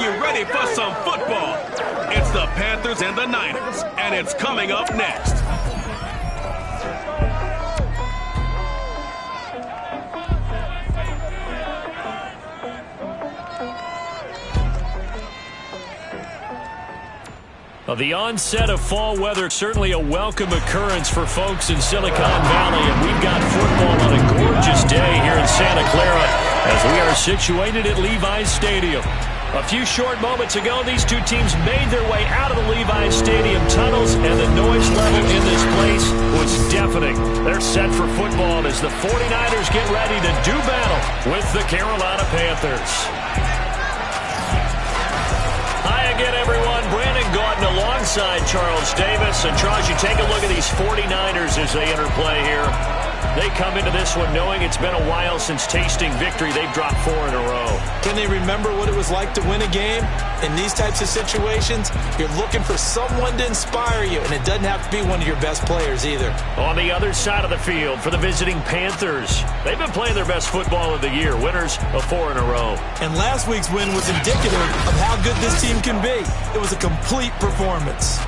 you ready for some football? It's the Panthers and the Niners, and it's coming up next. The onset of fall weather, certainly a welcome occurrence for folks in Silicon Valley, and we've got football on a gorgeous day here in Santa Clara as we are situated at Levi's Stadium. A few short moments ago, these two teams made their way out of the Levi's Stadium tunnels, and the noise level in this place was deafening. They're set for football as the 49ers get ready to do battle with the Carolina Panthers. Hi again, everyone. Brandon Gordon alongside Charles Davis. And Charles, you take a look at these 49ers as they interplay here. They come into this one knowing it's been a while since tasting victory. They've dropped 4 in a row. Can they remember what it was like to win a game? In these types of situations, you're looking for someone to inspire you, and it doesn't have to be one of your best players either. On the other side of the field for the visiting Panthers, they've been playing their best football of the year, winners of 4 in a row. And last week's win was indicative of how good this team can be. It was a complete performance.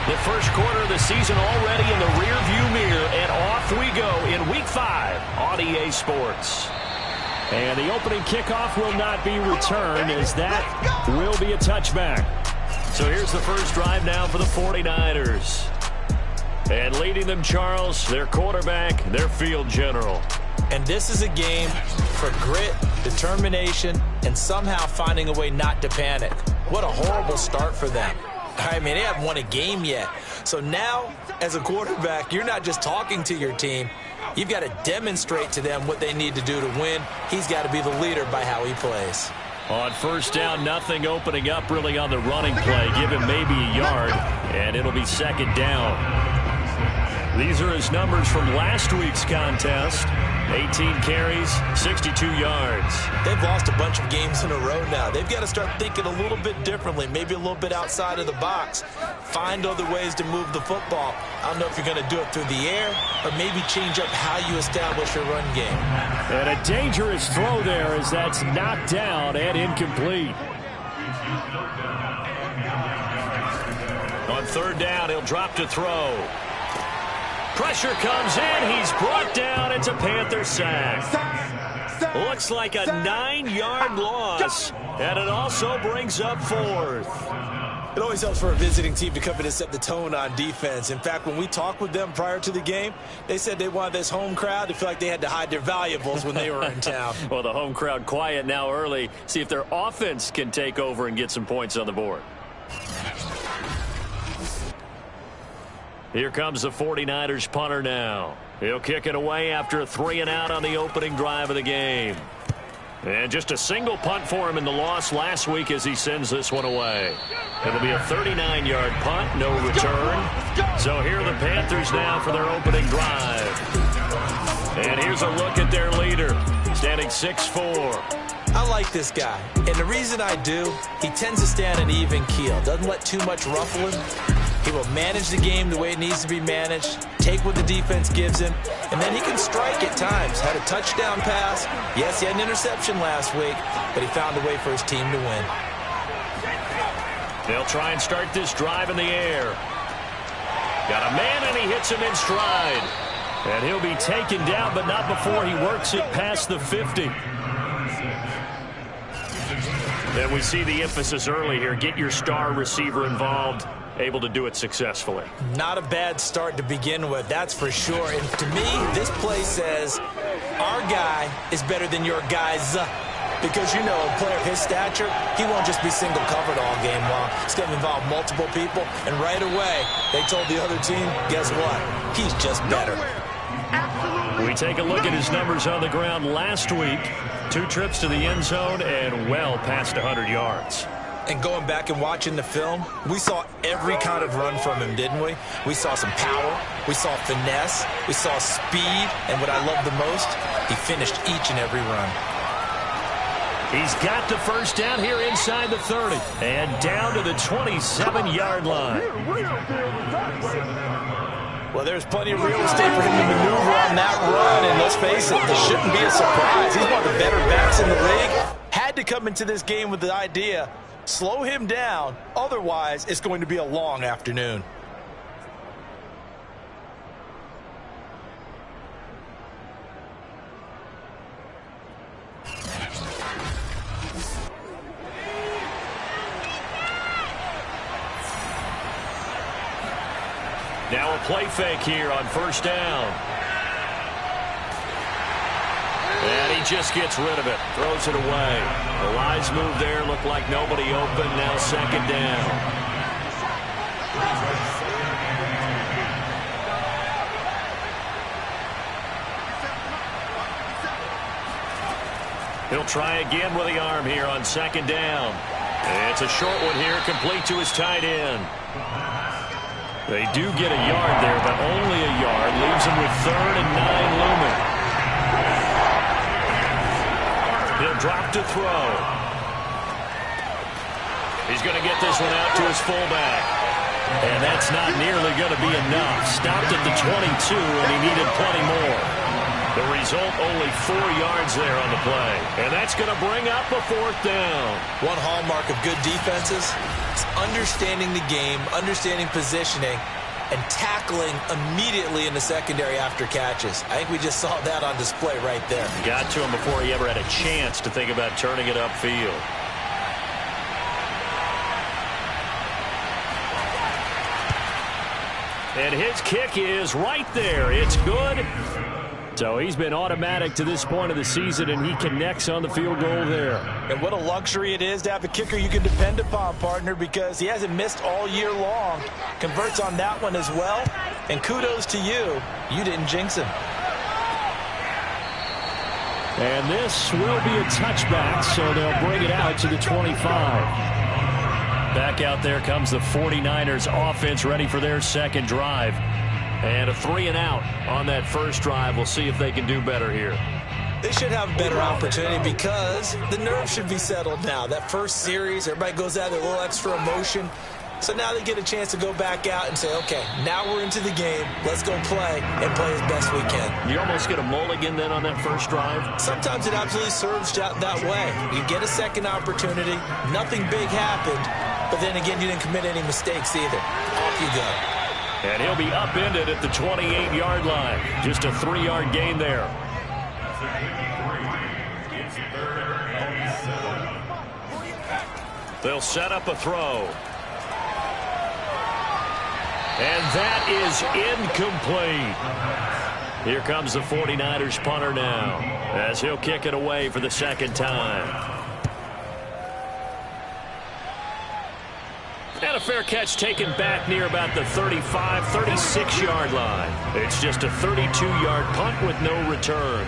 The first quarter of the season already in the rearview mirror, and off we go in Week 5 on EA Sports. And the opening kickoff will not be returned, as that will be a touchback. So here's the first drive now for the 49ers. And leading them, Charles, their quarterback, their field general. And this is a game for grit, determination, and somehow finding a way not to panic. What a horrible start for them. I mean, they haven't won a game yet. So now, as a quarterback, you're not just talking to your team. You've got to demonstrate to them what they need to do to win. He's got to be the leader by how he plays. On first down, nothing opening up really on the running play. Give him maybe a yard, and it'll be second down. These are his numbers from last week's contest. 18 carries, 62 yards. They've lost a bunch of games in a row now. They've got to start thinking a little bit differently, maybe a little bit outside of the box. Find other ways to move the football. I don't know if you're going to do it through the air or maybe change up how you establish your run game. And a dangerous throw there as that's knocked down and incomplete. On third down, he'll drop to throw. Pressure comes in. He's brought down. It's a Panther sack. Looks like a 9-yard loss, and it also brings up 4th. It always helps for a visiting team to come in and set the tone on defense. In fact, when we talked with them prior to the game, they said they wanted this home crowd to feel like they had to hide their valuables when they were in town. Well, the home crowd quiet now early. See if their offense can take over and get some points on the board. Here comes the 49ers punter now. He'll kick it away after a 3-and-out on the opening drive of the game. And just a single punt for him in the loss last week as he sends this one away. It'll be a 39-yard punt, no return. So here are the Panthers now for their opening drive. And here's a look at their leader, standing 6'4". I like this guy, and the reason I do, he tends to stay on an even keel. Doesn't let too much ruffle him. He will manage the game the way it needs to be managed, take what the defense gives him, and then he can strike at times. Had a touchdown pass. Yes, he had an interception last week, but he found a way for his team to win. They'll try and start this drive in the air. Got a man, and he hits him in stride. And he'll be taken down, but not before he works it past the 50. Then we see the emphasis early here. Get your star receiver involved. Able to do it successfully. Not a bad start to begin with, that's for sure. And to me, this play says our guy is better than your guys. Because, you know, a player of his stature, he won't just be single covered all game long. It's going to involve multiple people. And right away, they told the other team, guess what? He's just better. We take a look at his numbers on the ground last week. 2 trips to the end zone and well past 100 yards. And going back and watching the film, we saw every kind of run from him, didn't we? We saw some power, we saw finesse, we saw speed, and what I love the most, he finished each and every run. He's got the first down here inside the 30 and down to the 27-yard line. Well, there's plenty of real estate for him to maneuver on that run, and let's face it, this shouldn't be a surprise. He's one of the better backs in the league. Had to come into this game with the idea, slow him down, otherwise it's going to be a long afternoon. Now a play fake here on first down. And he just gets rid of it. Throws it away. The wise move there. Looked like nobody open. Now second down. He'll try again with the arm here on second down. It's a short one here, complete to his tight end. They do get a yard there, but only a yard. Leaves him with 3rd and 9 looming. He'll drop to throw. He's going to get this one out to his fullback. And that's not nearly going to be enough. Stopped at the 22, and he needed plenty more. The result, only 4 yards there on the play. And that's going to bring up a 4th down. One hallmark of good defenses is understanding the game, understanding positioning, and tackling immediately in the secondary after catches. I think we just saw that on display right there. Got to him before he ever had a chance to think about turning it upfield. And his kick is right there. It's good. So he's been automatic to this point of the season, and he connects on the field goal there. And what a luxury it is to have a kicker you can depend upon, partner, because he hasn't missed all year long. Converts on that one as well. And kudos to you. You didn't jinx him. And this will be a touchback, so they'll bring it out to the 25. Back out there comes the 49ers offense, ready for their second drive. And a 3-and-out on that first drive. We'll see if they can do better here. They should have a better opportunity because the nerves should be settled now. That first series, everybody goes out with a little extra emotion. So now they get a chance to go back out and say, okay, now we're into the game. Let's go play and play as best we can. You almost get a mulligan then on that first drive? Sometimes it absolutely serves that way. You get a second opportunity. Nothing big happened. But then again, you didn't commit any mistakes either. Off you go. And he'll be upended at the 28-yard line. Just a 3-yard gain there. They'll set up a throw. And that is incomplete. Here comes the 49ers punter now, as he'll kick it away for the second time. And a fair catch taken back near about the 35, 36-yard line. It's just a 32-yard punt with no return.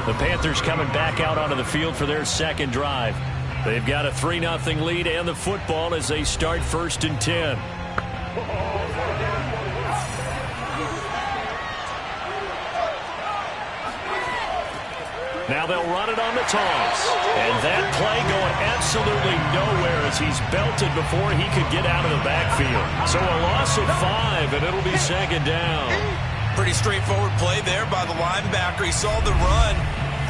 The Panthers coming back out onto the field for their second drive. They've got a 3-0 lead and the football as they start 1st and 10. Now they'll run it on the toss. And that play going absolutely nowhere as he's belted before he could get out of the backfield. So a loss of 5, and it'll be second down. Pretty straightforward play there by the linebacker. He saw the run,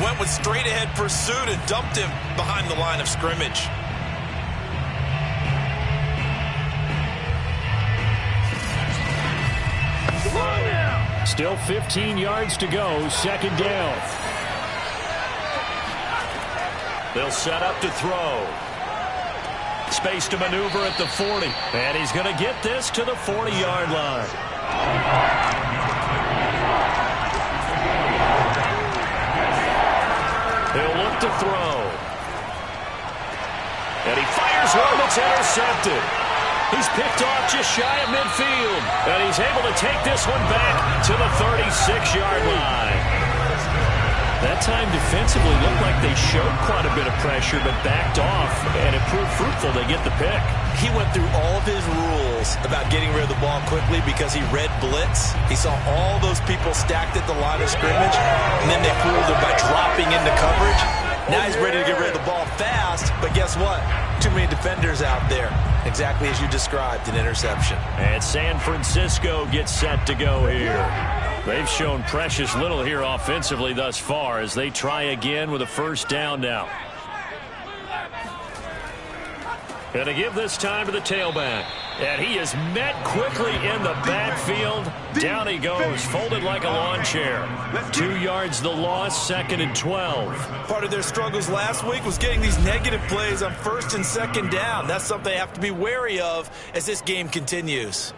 went with straight-ahead pursuit, and dumped him behind the line of scrimmage. Still 15 yards to go, second down. They'll set up to throw. Space to maneuver at the 40. And he's going to get this to the 40-yard line. He'll look to throw. And he fires one that's intercepted. He's picked off just shy of midfield. And he's able to take this one back to the 36-yard line. That time defensively, looked like they showed quite a bit of pressure, but backed off, and it proved fruitful. They get the pick. He went through all of his rules about getting rid of the ball quickly because he read blitz. He saw all those people stacked at the line of scrimmage, and then they fooled him by dropping into coverage. Now he's ready to get rid of the ball fast, but guess what? Too many defenders out there. Exactly as you described, an interception. And San Francisco gets set to go here. They've shown precious little here offensively thus far as they try again with a first down now. Going to give this time to the tailback. And he is met quickly in the backfield. Down he goes, folded like a lawn chair. 2 yards the loss, 2nd and 12. Part of their struggles last week was getting these negative plays on 1st and 2nd down. That's something they have to be wary of as this game continues.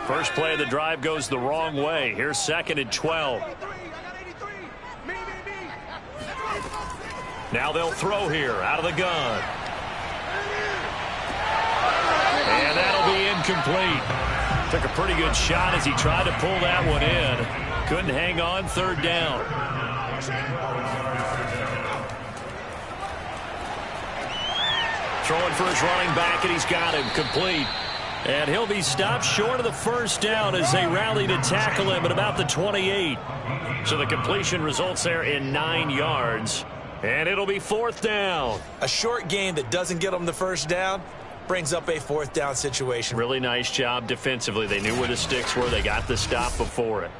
First play of the drive goes the wrong way. Here's 2nd and 12. Now they'll throw here out of the gun. And that'll be incomplete. Took a pretty good shot as he tried to pull that one in. Couldn't hang on, 3rd down. Throwing for his running back, and he's got him complete. And he'll be stopped short of the first down as they rally to tackle him at about the 28. So the completion results there in 9 yards. And it'll be 4th down. A short game that doesn't get them the first down brings up a 4th down situation. Really nice job defensively. They knew where the sticks were. They got the stop before it.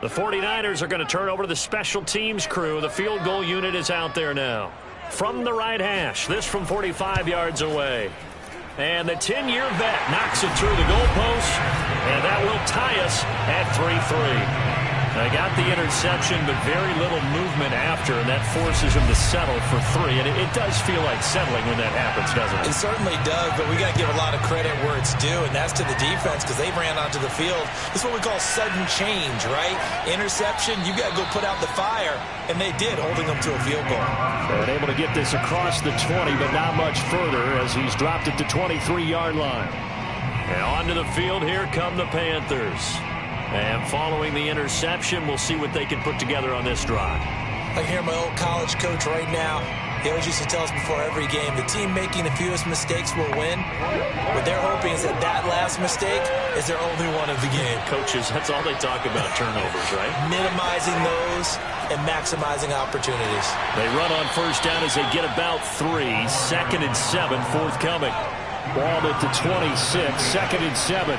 The 49ers are going to turn over to the special teams crew. The field goal unit is out there now. From the right hash, this from 45 yards away. And the 10-year vet knocks it through the goalpost, and that will tie us at 3-3. They got the interception, but very little movement after, and that forces him to settle for 3. And it does feel like settling when that happens, doesn't it? It certainly does, but we got to give a lot of credit where it's due, and that's to the defense because they ran onto the field. This is what we call sudden change, right? Interception, you got to go put out the fire, and they did, holding them to a field goal. And able to get this across the 20, but not much further as he's dropped it to 23-yard line. And onto the field, here come the Panthers. And following the interception, we'll see what they can put together on this drive. I hear my old college coach right now. He always used to tell us before every game, the team making the fewest mistakes will win. What they're hoping is that that last mistake is their only one of the game. Coaches, that's all they talk about, turnovers, right? Minimizing those and maximizing opportunities. They run on first down as they get about 3. 2nd and 7, forthcoming. Ball at the 26, 2nd and 7.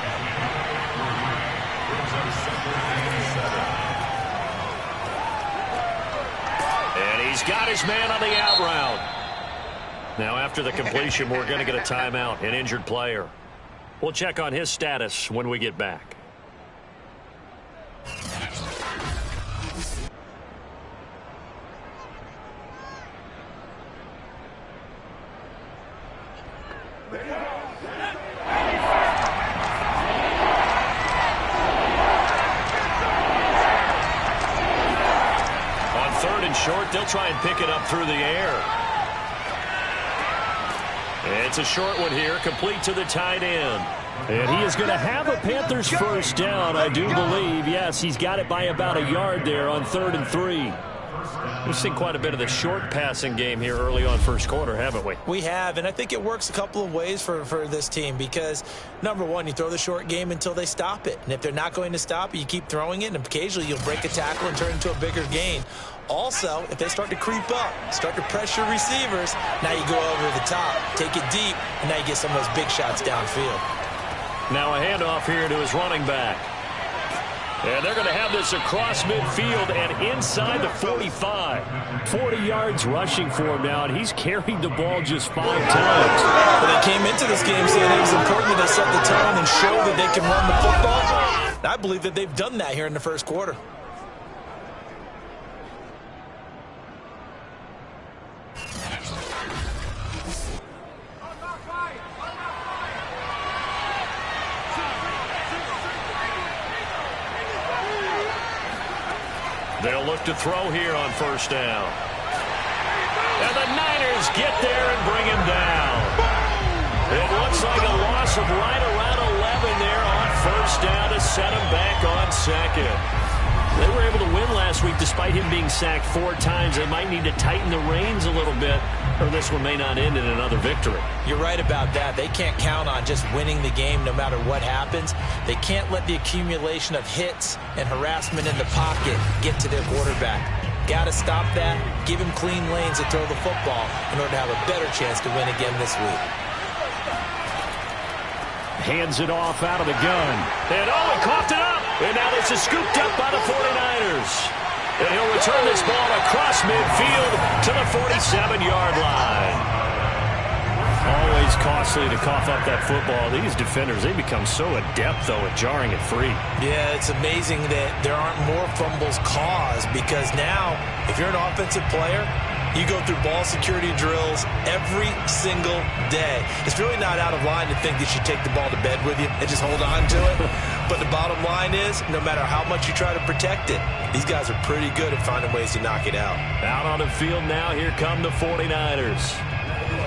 He's got his man on the out route. Now after the completion, we're going to get a timeout, an injured player. We'll check on his status when we get back. Short, they'll try and pick it up through the air. It's a short one here, complete to the tight end. And he is going to have a Panthers first down, I do believe. Yes, he's got it by about a yard there on 3rd and 3. We've seen quite a bit of the short passing game here early on first quarter, haven't we? We have, and I think it works a couple of ways for this team because, number one, you throw the short game until they stop it. And if they're not going to stop it, you keep throwing it, and occasionally you'll break a tackle and turn it into a bigger gain. Also, if they start to creep up, start to pressure receivers, now you go over the top, take it deep, and now you get some of those big shots downfield. Now a handoff here to his running back. And they're going to have this across midfield and inside the 45. 40 yards rushing for him now, and he's carried the ball just 5 times. Well, they came into this game saying it was important that they set the tone and show that they can run the football. And I believe that they've done that here in the first quarter. They'll look to throw here on first down. And the Niners get there and bring him down. It looks like a loss of right around 11 there on first down to set him back on second. They were able to win last week despite him being sacked 4 times. They might need to tighten the reins a little bit, or this one may not end in another victory. You're right about that. They can't count on just winning the game no matter what happens. They can't let the accumulation of hits and harassment in the pocket get to their quarterback. Got to stop that, give him clean lanes to throw the football in order to have a better chance to win again this week. Hands it off out of the gun. And he coughed it up. And now this is scooped up by the 49ers. And he'll return this ball across midfield to the 47-yard line. Always costly to cough up that football. These defenders, they become so adept, though, at jarring it free. Yeah, it's amazing that there aren't more fumbles caused because now, if you're an offensive player, you go through ball security drills every single day. It's really not out of line to think that you take the ball to bed with you and just hold on to it. But the bottom line is, no matter how much you try to protect it, these guys are pretty good at finding ways to knock it out. Out on the field now, here come the 49ers.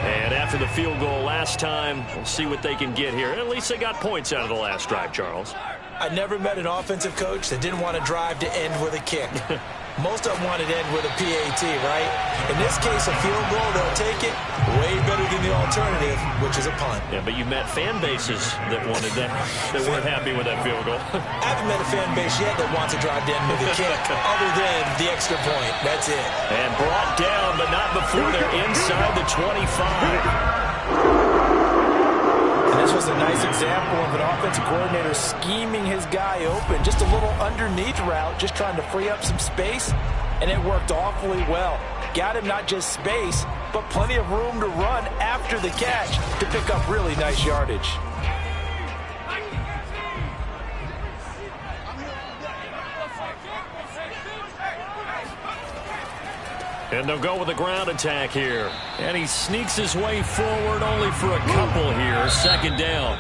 And after the field goal last time, we'll see what they can get here. At least they got points out of the last drive, Charles. I never met an offensive coach that didn't want to drive to end with a kick. Most of them wanted to end with a PAT, right? In this case, a field goal, they'll take it way better than the alternative, which is a punt. Yeah, but you met fan bases that wanted that, that weren't happy with that field goal. I haven't met a fan base yet that wants to drive to end with a kick, other than the extra point. That's it. And brought down, but not before they're inside the 25. And this was a nice example of an offensive coordinator scheming his guy open. Just a little underneath route, just trying to free up some space, and it worked awfully well. Got him not just space, but plenty of room to run after the catch to pick up really nice yardage. And they'll go with a ground attack here. And he sneaks his way forward only for a couple here. Second down.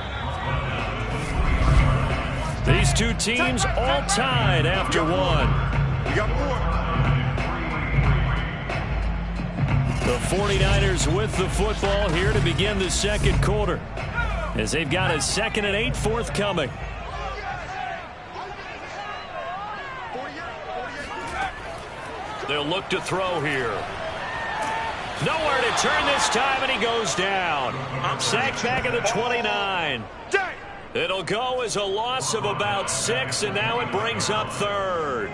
These two teams all tied after one. The 49ers with the football here to begin the second quarter, as they've got a 2nd and 8 forthcoming. They'll look to throw here. Nowhere to turn this time, and he goes down. Sacked back at the 29. It'll go as a loss of about 6, and now it brings up 3rd.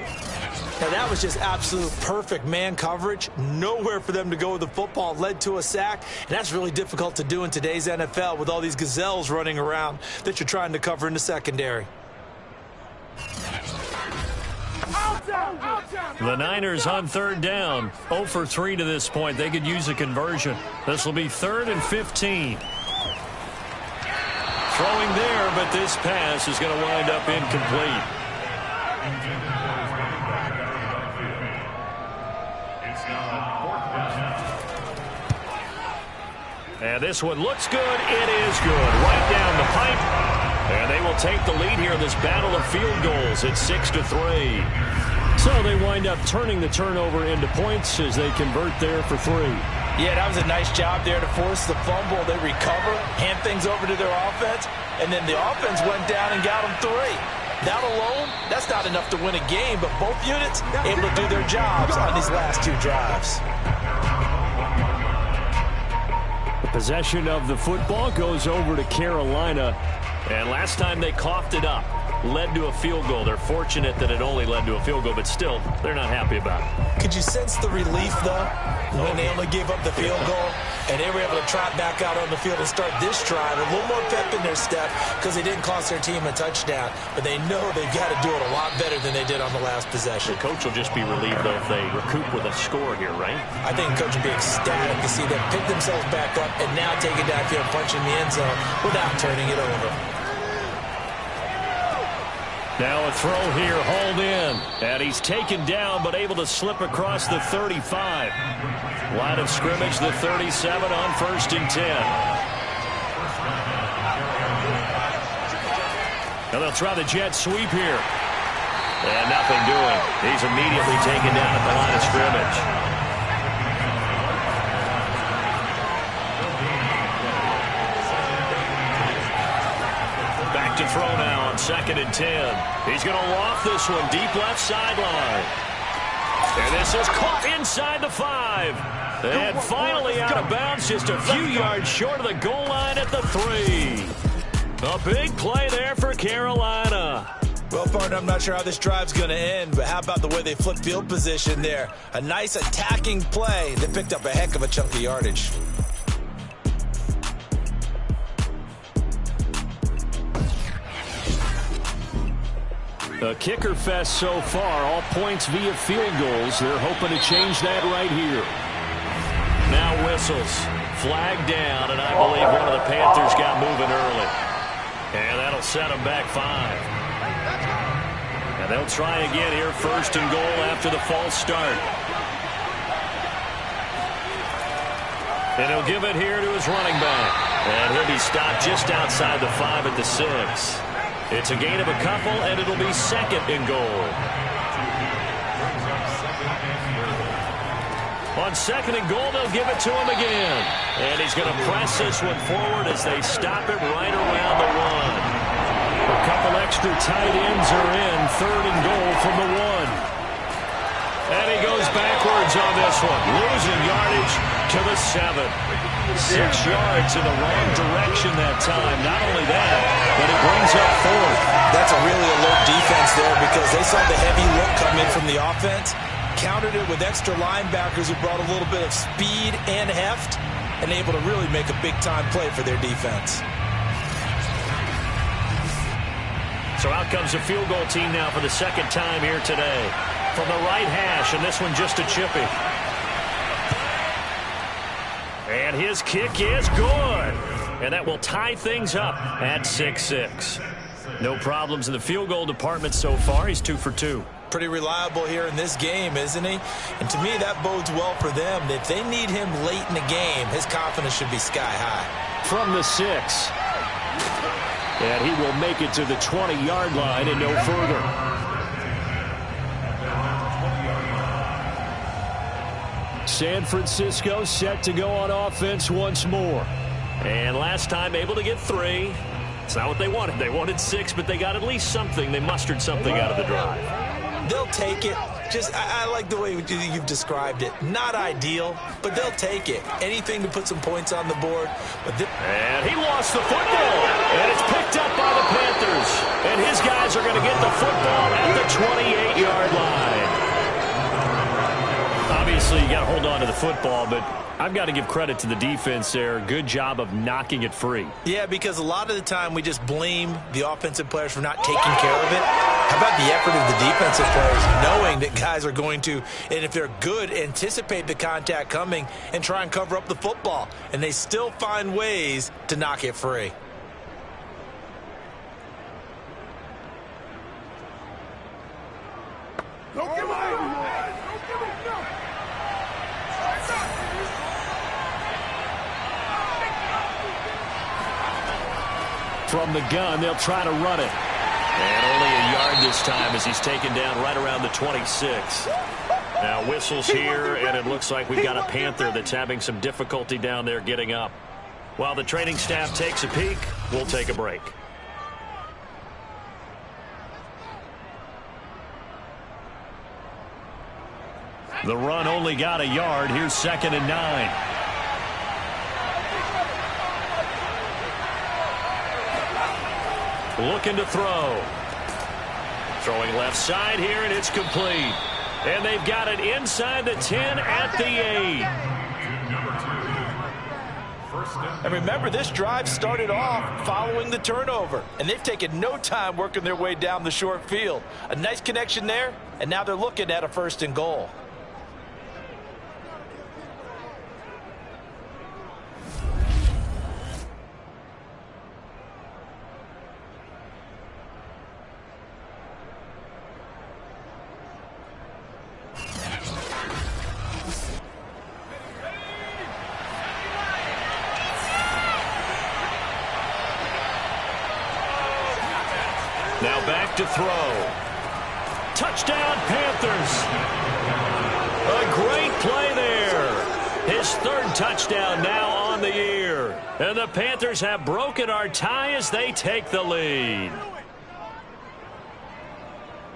Now that was just absolute perfect man coverage. Nowhere for them to go with the football. Led to a sack, and that's really difficult to do in today's NFL with all these gazelles running around that you're trying to cover in the secondary. The Niners on 3rd down. 0 for 3 to this point. They could use a conversion. This will be 3rd and 15. Throwing there, but this pass is going to wind up incomplete. And this one looks good. It is good. Right down the pipe. And they will take the lead here in this battle of field goals at 6-3. So they wind up turning the turnover into points as they convert there for 3. Yeah, that was a nice job there to force the fumble. They recover, hand things over to their offense, and then the offense went down and got them 3. That alone, that's not enough to win a game, but both units able to do their jobs on these last 2 drives. The possession of the football goes over to Carolina. And last time they coughed it up, led to a field goal. They're fortunate that it only led to a field goal, but still, they're not happy about it. Could you sense the relief, though, when they only gave up the field goal and they were able to trot back out on the field and start this drive? A little more pep in their step because they didn't cost their team a touchdown, but they know they've got to do it a lot better than they did on the last possession. The coach will just be relieved, though, if they recoup with a score here, right? I think the coach will be ecstatic to see them pick themselves back up and now take it down here and punch in the end zone without turning it over. Now a throw here, hauled in. And he's taken down, but able to slip across the 35. Line of scrimmage, the 37 on 1st and 10. Now they'll try the jet sweep here. And nothing doing. He's immediately taken down at the line of scrimmage. Back to throw now on 2nd and 10. He's going to loft this one deep left sideline. And this is caught inside the 5. And finally out of bounds, just a few yards short of the goal line at the 3. A big play there for Carolina. Well, partner, I'm not sure how this drive's going to end, but how about the way they flip field position there? A nice attacking play that picked up a heck of a chunk of yardage. A kicker fest so far, all points via field goals. They're hoping to change that right here. Now whistles. Flag down, and I believe one of the Panthers got moving early. And that'll set them back 5. And they'll try again here, 1st and goal after the false start. And he'll give it here to his running back. And he'll be stopped just outside the 5 at the 6. It's a gain of a couple, and it'll be 2nd and goal. On 2nd and goal, they'll give it to him again. And he's going to press this one forward as they stop it right around the 1. A couple extra tight ends are in. 3rd and goal from the 1. And he goes backwards on this one, losing yardage to the 7. 6 yards in the wrong direction that time. Not only that, but it brings up 4th. That's a really alert defense there because they saw the heavy look come in from the offense, countered it with extra linebackers who brought a little bit of speed and heft, and able to really make a big-time play for their defense. So out comes the field goal team now for the 2nd time here today. From the right hash, and this one just a chippy. And his kick is good. And that will tie things up at 6-6. No problems in the field goal department so far. He's 2 for 2. Pretty reliable here in this game, isn't he? And to me, that bodes well for them. If they need him late in the game, his confidence should be sky high. From the 6. And he will make it to the 20-yard line and no further. San Francisco set to go on offense once more. And last time able to get 3. It's not what they wanted. They wanted 6, but they got at least something. They mustered something out of the drive. They'll take it. I like the way you've described it. Not ideal, but they'll take it. Anything to put some points on the board. And he lost the football. And it's picked up by the Panthers. And his guys are going to get the football at the 28-yard line. Obviously, you got to hold on to the football, but I've got to give credit to the defense there. Good job of knocking it free. Yeah, because a lot of the time we just blame the offensive players for not taking care of it. How about the effort of the defensive players knowing that guys are going to, and if they're good, anticipate the contact coming and try and cover up the football. And they still find ways to knock it free. From the gun, they'll try to run it. And only a yard this time as he's taken down right around the 26. Now whistles here, and it looks like we've got a Panther that's having some difficulty down there getting up. While the training staff takes a peek, we'll take a break. The run only got a yard. Here's 2nd and 9. Looking to throw. Throwing left side here, and it's complete. And they've got it inside the 10 at the 8. And remember, this drive started off following the turnover. And they've taken no time working their way down the short field. A nice connection there, and now they're looking at a 1st and goal. Now back to throw. Touchdown, Panthers. A great play there. His third touchdown now on the year. And the Panthers have broken our tie as they take the lead.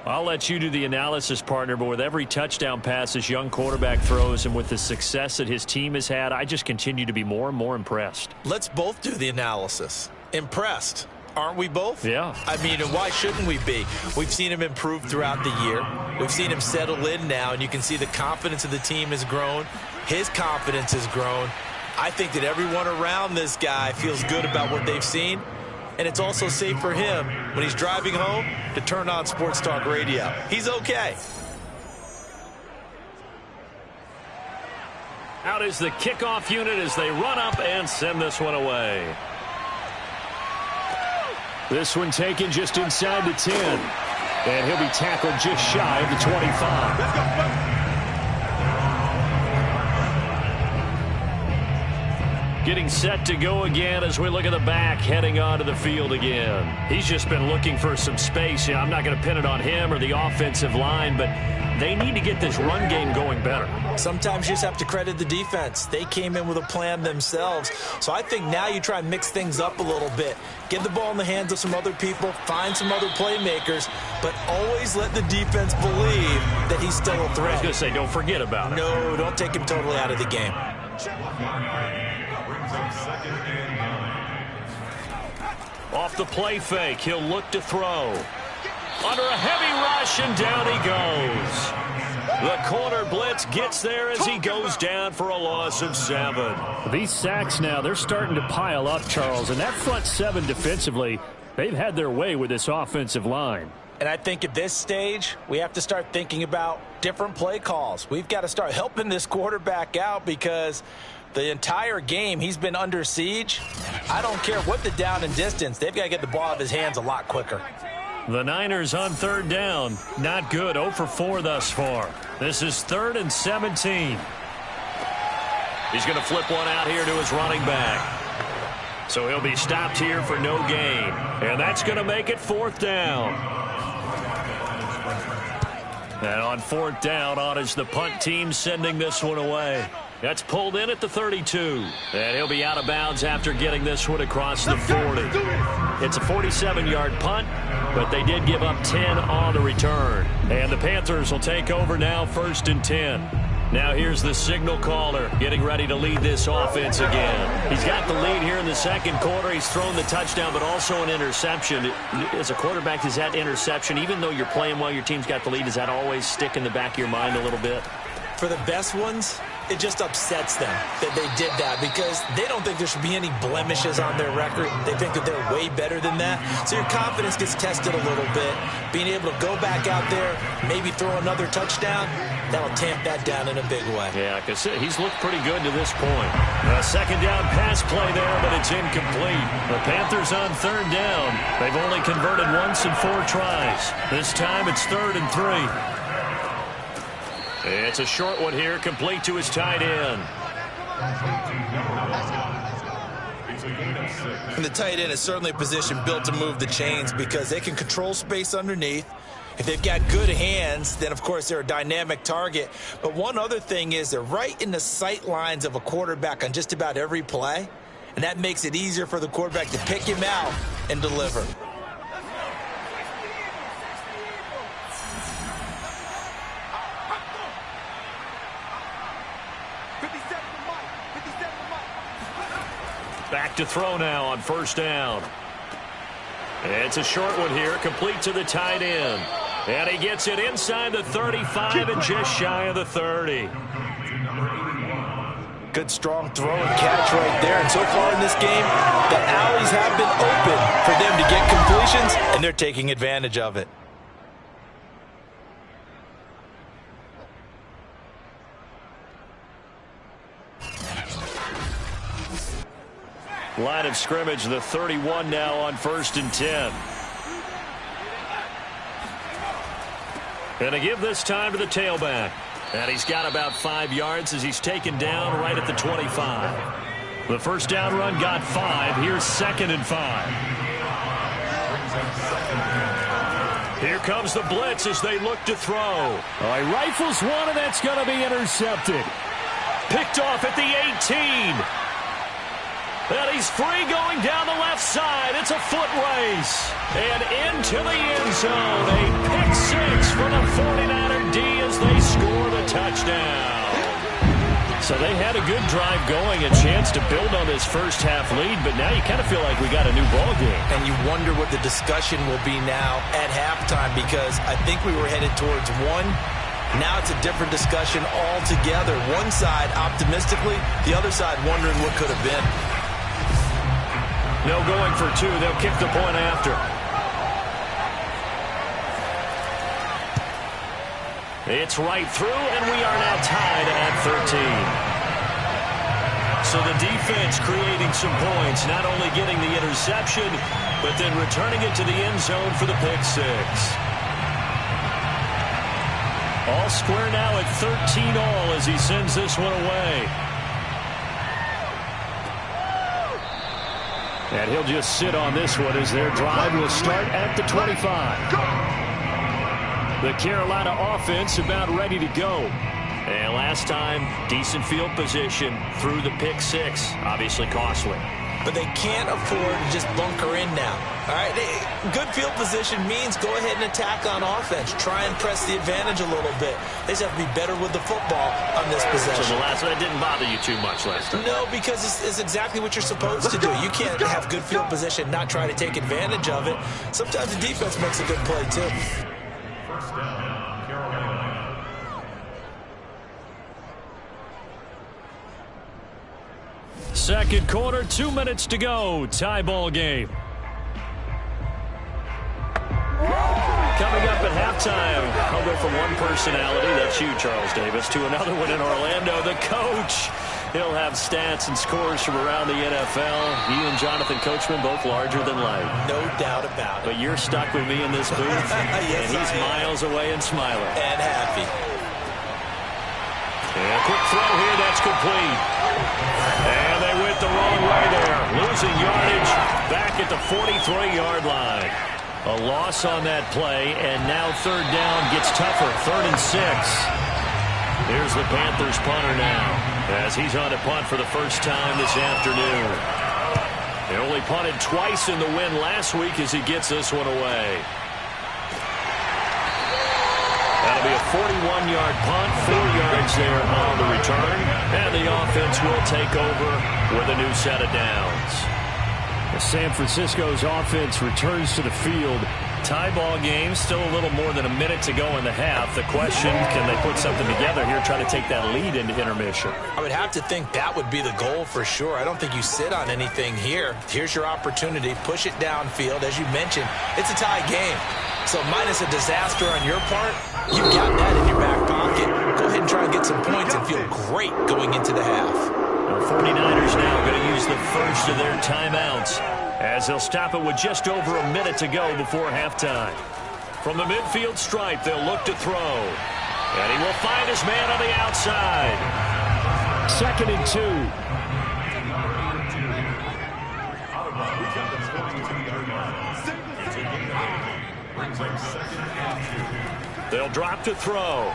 I'll let you do the analysis, partner, but with every touchdown pass this young quarterback throws and with the success that his team has had, I just continue to be more and more impressed. Let's both do the analysis. Impressed. Aren't we both? Yeah. I mean, and why shouldn't we be? We've seen him improve throughout the year. We've seen him settle in now, and you can see the confidence of the team has grown. His confidence has grown. I think that everyone around this guy feels good about what they've seen. And it's also safe for him when he's driving home to turn on Sports Talk Radio. He's okay. Out is the kickoff unit as they run up and send this one away. This one taken just inside the 10. And he'll be tackled just shy of the 25. Let's go. Getting set to go again as we look at the back heading onto the field again. He's just been looking for some space. You know, I'm not going to pin it on him or the offensive line, but they need to get this run game going better. Sometimes you just have to credit the defense. They came in with a plan themselves. So I think now you try and mix things up a little bit. Get the ball in the hands of some other people, find some other playmakers, but always let the defense believe that he's still a threat. I was going to say, don't forget about it. No, don't take him totally out of the game. Off the play fake, he'll look to throw. Under a heavy rush, and down he goes. The corner blitz gets there as he goes down for a loss of 7. These sacks now, they're starting to pile up, Charles, and that front 7 defensively, they've had their way with this offensive line. And I think at this stage, we have to start thinking about different play calls. We've got to start helping this quarterback out because the entire game he's been under siege. I don't care what the down and distance. They've got to get the ball out of his hands a lot quicker. The Niners on third down. Not good. 0 for 4 thus far. This is 3rd and 17. He's going to flip one out here to his running back. So he'll be stopped here for no gain. And that's going to make it 4th down. And on 4th down, on is the punt team sending this one away. That's pulled in at the 32. And he'll be out of bounds after getting this one across the 40. It's a 47-yard punt, but they did give up 10 on the return. And the Panthers will take over now, 1st and 10. Now here's the signal caller getting ready to lead this offense again. He's got the lead here in the second quarter. He's thrown the touchdown, but also an interception. As a quarterback, does that interception, even though you're playing well, your team's got the lead, does that always stick in the back of your mind a little bit? For the best ones, it just upsets them that they did that because they don't think there should be any blemishes on their record. They think that they're way better than that. So your confidence gets tested a little bit. Being able to go back out there, maybe throw another touchdown, that'll tamp that down in a big way. Yeah, because he's looked pretty good to this point. A second down pass play there, but it's incomplete. The Panthers on 3rd down. They've only converted once in 4 tries. This time it's 3rd and 3. It's a short one here, complete to his tight end. And the tight end is certainly a position built to move the chains because they can control space underneath. If they've got good hands, then, of course, they're a dynamic target. But one other thing is they're right in the sight lines of a quarterback on just about every play, and that makes it easier for the quarterback to pick him out and deliver. Back to throw now on 1st down. It's a short one here, complete to the tight end. And he gets it inside the 35 and just shy of the 30. Good strong throw and catch right there. And so far in this game, the alleys have been open for them to get completions, and they're taking advantage of it. Line of scrimmage, the 31 now on 1st and 10. And to give this time to the tailback. And he's got about 5 yards as he's taken down right at the 25. The first down run got 5. Here's 2nd and 5. Here comes the blitz as they look to throw. All right, rifles one, and that's going to be intercepted. Picked off at the 18. And he's free going down the left side. It's a foot race. And into the end zone. A pick six for the 49er D as they score the touchdown. So they had a good drive going, a chance to build on this first half lead, but now you kind of feel like we got a new ball game. And you wonder what the discussion will be now at halftime, because I think we were headed towards one. Now it's a different discussion altogether. One side optimistically, the other side wondering what could have been. No going for two. They'll kick the point after. It's right through, and we are now tied at 13. So the defense creating some points, not only getting the interception, but then returning it to the end zone for the pick six. All square now at 13 all as he sends this one away. And he'll just sit on this one as their drive will start at the 25. The Carolina offense about ready to go. And last time, decent field position through the pick six. Obviously costly. But they can't afford to just bunker in now. All right, good field position means go ahead and attack on offense. Try and press the advantage a little bit. They just have to be better with the football on this possession. So the last one, that didn't bother you too much last time? No, because it's exactly what you're supposed to do. You can't have good field position, not try to take advantage of it. Sometimes the defense makes a good play, too. First down, Carolina. Second quarter, 2 minutes to go. Tie ball game. Coming up at halftime, I'll go from one personality, that's you, Charles Davis, to another one in Orlando, the coach. He'll have stats and scores from around the NFL. He and Jonathan Coachman both larger than life. No doubt about it. But you're stuck with me in this booth, yes, and he's miles away and smiling. And happy. And a quick throw here, that's complete. And they went the wrong way there. Losing yardage back at the 43-yard line. A loss on that play, and now third down gets tougher. 3rd and 6. Here's the Panthers punter now, as he's on to punt for the first time this afternoon. They only punted twice in the win last week as he gets this one away. That'll be a 41-yard punt, 4 yards there on the return, and the offense will take over with a new set of downs. San Francisco's offense returns to the field. Tie ball game, still a little more than a minute to go in the half. The question, can they put something together here, try to take that lead into intermission? I would have to think that would be the goal for sure. I don't think you sit on anything here. Here's your opportunity. Push it downfield. As you mentioned, it's a tie game. So minus a disaster on your part, you've got that in your back pocket. Go ahead and try and get some points and feel great going into the half. The 49ers now going to use the first of their timeouts, as they'll stop it with just over a minute to go before halftime. From the midfield stripe, they'll look to throw. And he will find his man on the outside. 2nd and 2. They'll drop to throw.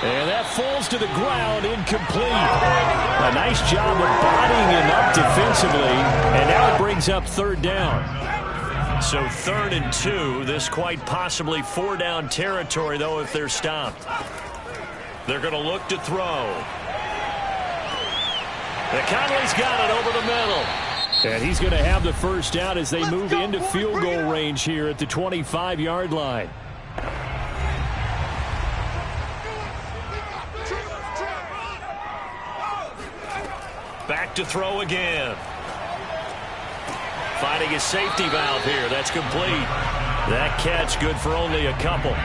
And that falls to the ground, incomplete. A nice job of bodying him up defensively, and now it brings up 3rd down. So 3rd and 2, this quite possibly 4-down territory, though, if they're stopped. They're going to look to throw. Conley's got it over the middle. And he's going to have the first down as they move into field goal range here at the 25-yard line. Back to throw again. Finding his safety valve here. That's complete. That catch good for only a couple.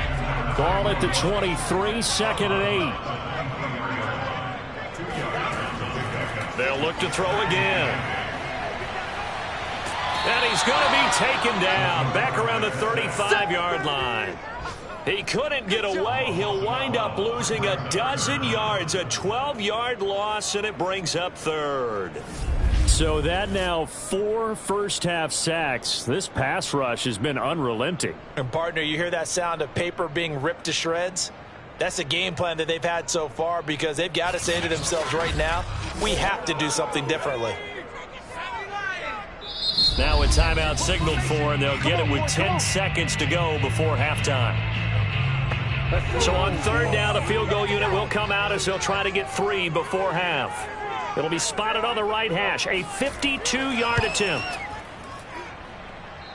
Ball at the 23, 2nd and 8. They'll look to throw again. And he's going to be taken down. Back around the 35-yard line. He couldn't get away. He'll wind up losing a dozen yards. A 12-yard loss, and it brings up 3rd. So that now 4 first-half sacks. This pass rush has been unrelenting. And, partner, you hear that sound of paper being ripped to shreds? That's a game plan that they've had so far because they've got to say to themselves right now, we have to do something differently. Now a timeout signaled for, and they'll get it with 10 seconds to go before halftime. So on third down, the field goal unit will come out as they'll try to get 3 before half. It'll be spotted on the right hash, a 52-yard attempt.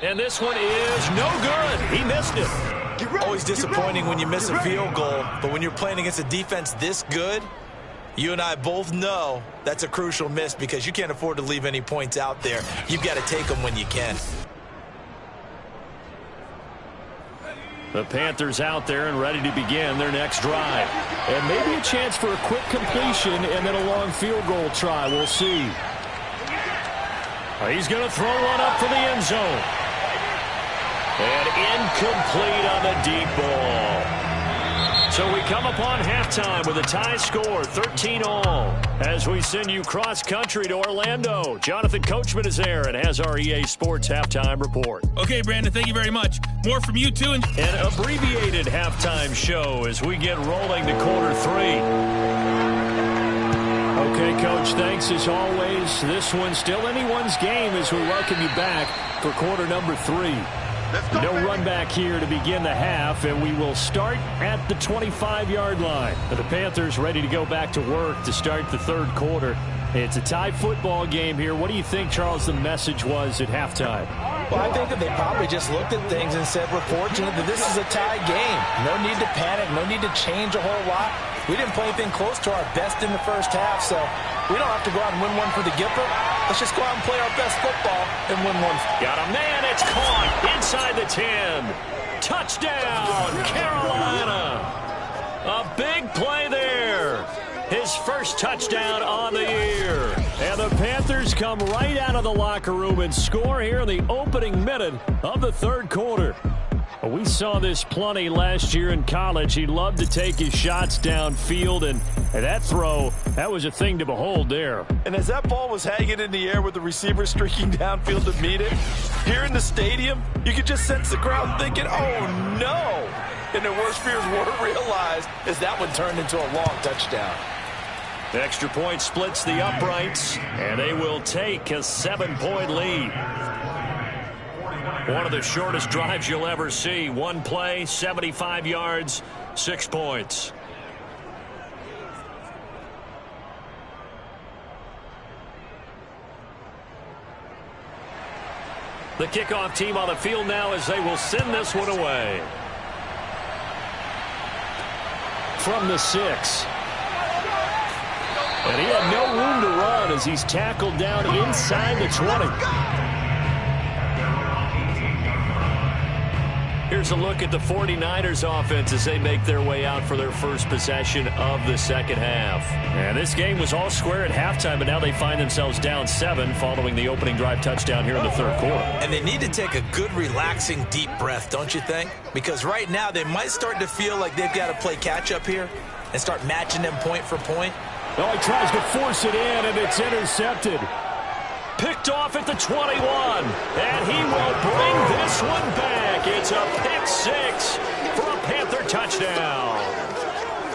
And this one is no good. He missed it. Always disappointing when you miss a field goal, but when you're playing against a defense this good, you and I both know that's a crucial miss because you can't afford to leave any points out there. You've got to take them when you can. The Panthers out there and ready to begin their next drive. And maybe a chance for a quick completion and then a long field goal try. We'll see. He's going to throw one up for the end zone. And incomplete on the deep ball. So we come upon halftime with a tie score, 13-all. As we send you cross-country to Orlando, Jonathan Coachman is there and has our EA Sports halftime report. Okay, Brandon, thank you very much. More from you, too. An abbreviated halftime show as we get rolling to quarter 3. Okay, Coach, thanks as always. This one's still anyone's game as we welcome you back for quarter number 3. No run back here to begin the half, and we will start at the 25-yard line. The Panthers ready to go back to work to start the third quarter. It's a tie football game here. What do you think, Charles, the message was at halftime? Well, I think that they probably just looked at things and said, we're fortunate that this is a tie game. No need to panic, no need to change a whole lot. We didn't play anything close to our best in the first half, so we don't have to go out and win one for the Gipper. Let's just go out and play our best football and win one. Got a man. It's caught inside the 10. Touchdown, Carolina. A big play there. His first touchdown on the year. And the Panthers come right out of the locker room and score here in the opening minute of the third quarter. We saw this plenty last year in college. He loved to take his shots downfield, and that throw, that was a thing to behold there. And as that ball was hanging in the air with the receiver streaking downfield to meet it, here in the stadium, you could just sense the crowd thinking, oh, no. And their worst fears were realized as that one turned into a long touchdown. The extra point splits the uprights, and they will take a 7-point lead. One of the shortest drives you'll ever see. One play, 75 yards, 6 points. The kickoff team on the field now as they will send this one away. From the 6. And he had no room to run as he's tackled down inside the 20. Here's a look at the 49ers offense as they make their way out for their first possession of the second half. And this game was all square at halftime, but now they find themselves down 7 following the opening drive touchdown here in the third quarter. And they need to take a good, relaxing, deep breath, don't you think? Because right now they might start to feel like they've got to play catch-up here and start matching them point for point. Oh, he tries to force it in, and it's intercepted. Picked off at the 21, and he will bring this one back. It's a pick 6 for a Panther touchdown.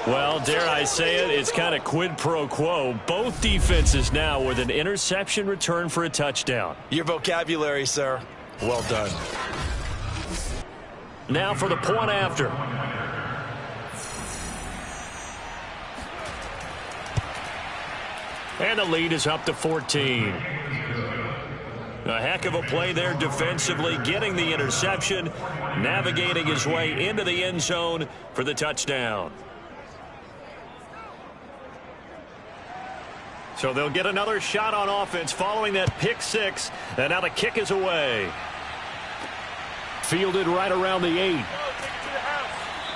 Well, dare I say it, it's kind of quid pro quo. Both defenses now with an interception return for a touchdown. Your vocabulary, sir. Well done. Now for the point after. And the lead is up to 14. A heck of a play there defensively, getting the interception, navigating his way into the end zone for the touchdown. So they'll get another shot on offense following that pick 6, and now the kick is away. Fielded right around the 8.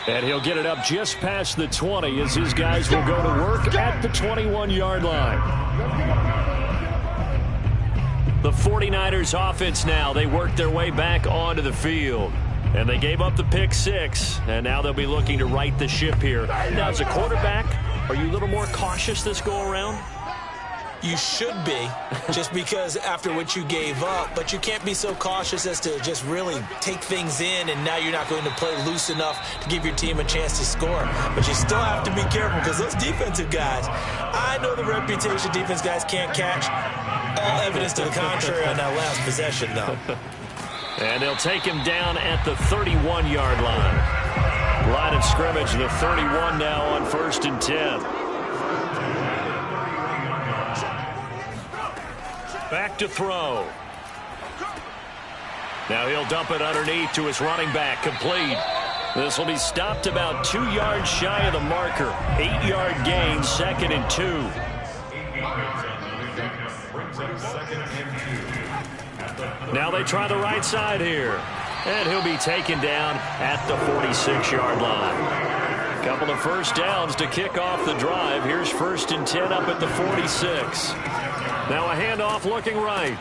And he'll get it up just past the 20 as his guys will go to work at the 21-yard line. The 49ers offense now, they work their way back onto the field. And they gave up the pick 6, and now they'll be looking to right the ship here. Now, as a quarterback, are you a little more cautious this go-around? You should be, just because after what you gave up, but you can't be so cautious as to just really take things in, and now you're not going to play loose enough to give your team a chance to score. But you still have to be careful, because those defensive guys, I know the reputation defense guys can't catch. All evidence to the contrary on that last possession, though. And they'll take him down at the 31-yard line. Line of scrimmage, the 31 now on 1st and 10. Back to throw. Now he'll dump it underneath to his running back, complete. This will be stopped about 2 yards shy of the marker. 8-yard gain, 2nd and 2. Now they try the right side here. And he'll be taken down at the 46-yard line. Couple of first downs to kick off the drive. Here's 1st and 10 up at the 46. Now a handoff looking right.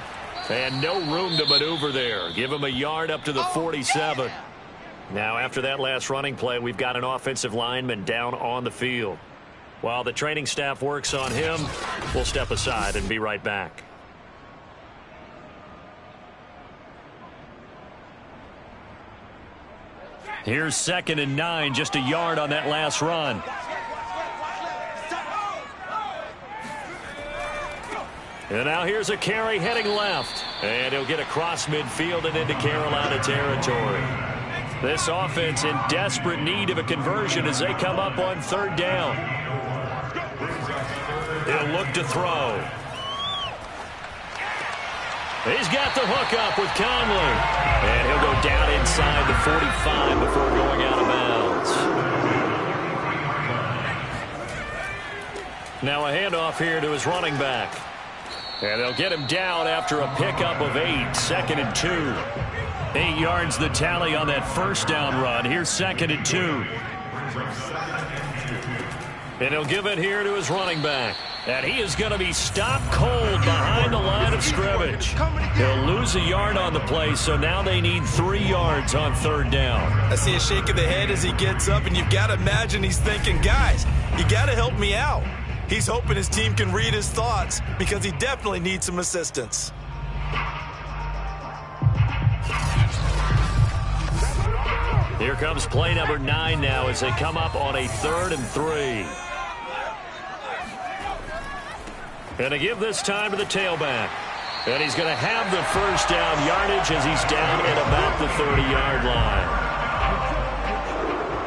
And no room to maneuver there. Give him a yard up to the 47. Now after that last running play, we've got an offensive lineman down on the field. While the training staff works on him, we'll step aside and be right back. Here's 2nd and 9, just a yard on that last run. And now here's a carry heading left. And he'll get across midfield and into Carolina territory. This offense in desperate need of a conversion as they come up on 3rd down. He'll look to throw. He's got the hook up with Conley. And he'll go down inside the 45 before going out of bounds. Now a handoff here to his running back. And they'll get him down after a pickup of 8, 2nd and 2. 8 yards the tally on that first down run. Here's 2nd and 2. And he'll give it here to his running back. And he is going to be stopped cold behind the line of scrimmage. He'll lose a yard on the play, so now they need 3 yards on 3rd down. I see a shake of the head as he gets up, and you've got to imagine he's thinking, guys, you got to help me out. He's hoping his team can read his thoughts because he definitely needs some assistance. Here comes play number 9 now as they come up on a 3rd and 3. And to give this time to the tailback. And he's going to have the first down yardage as he's down at about the 30-yard line.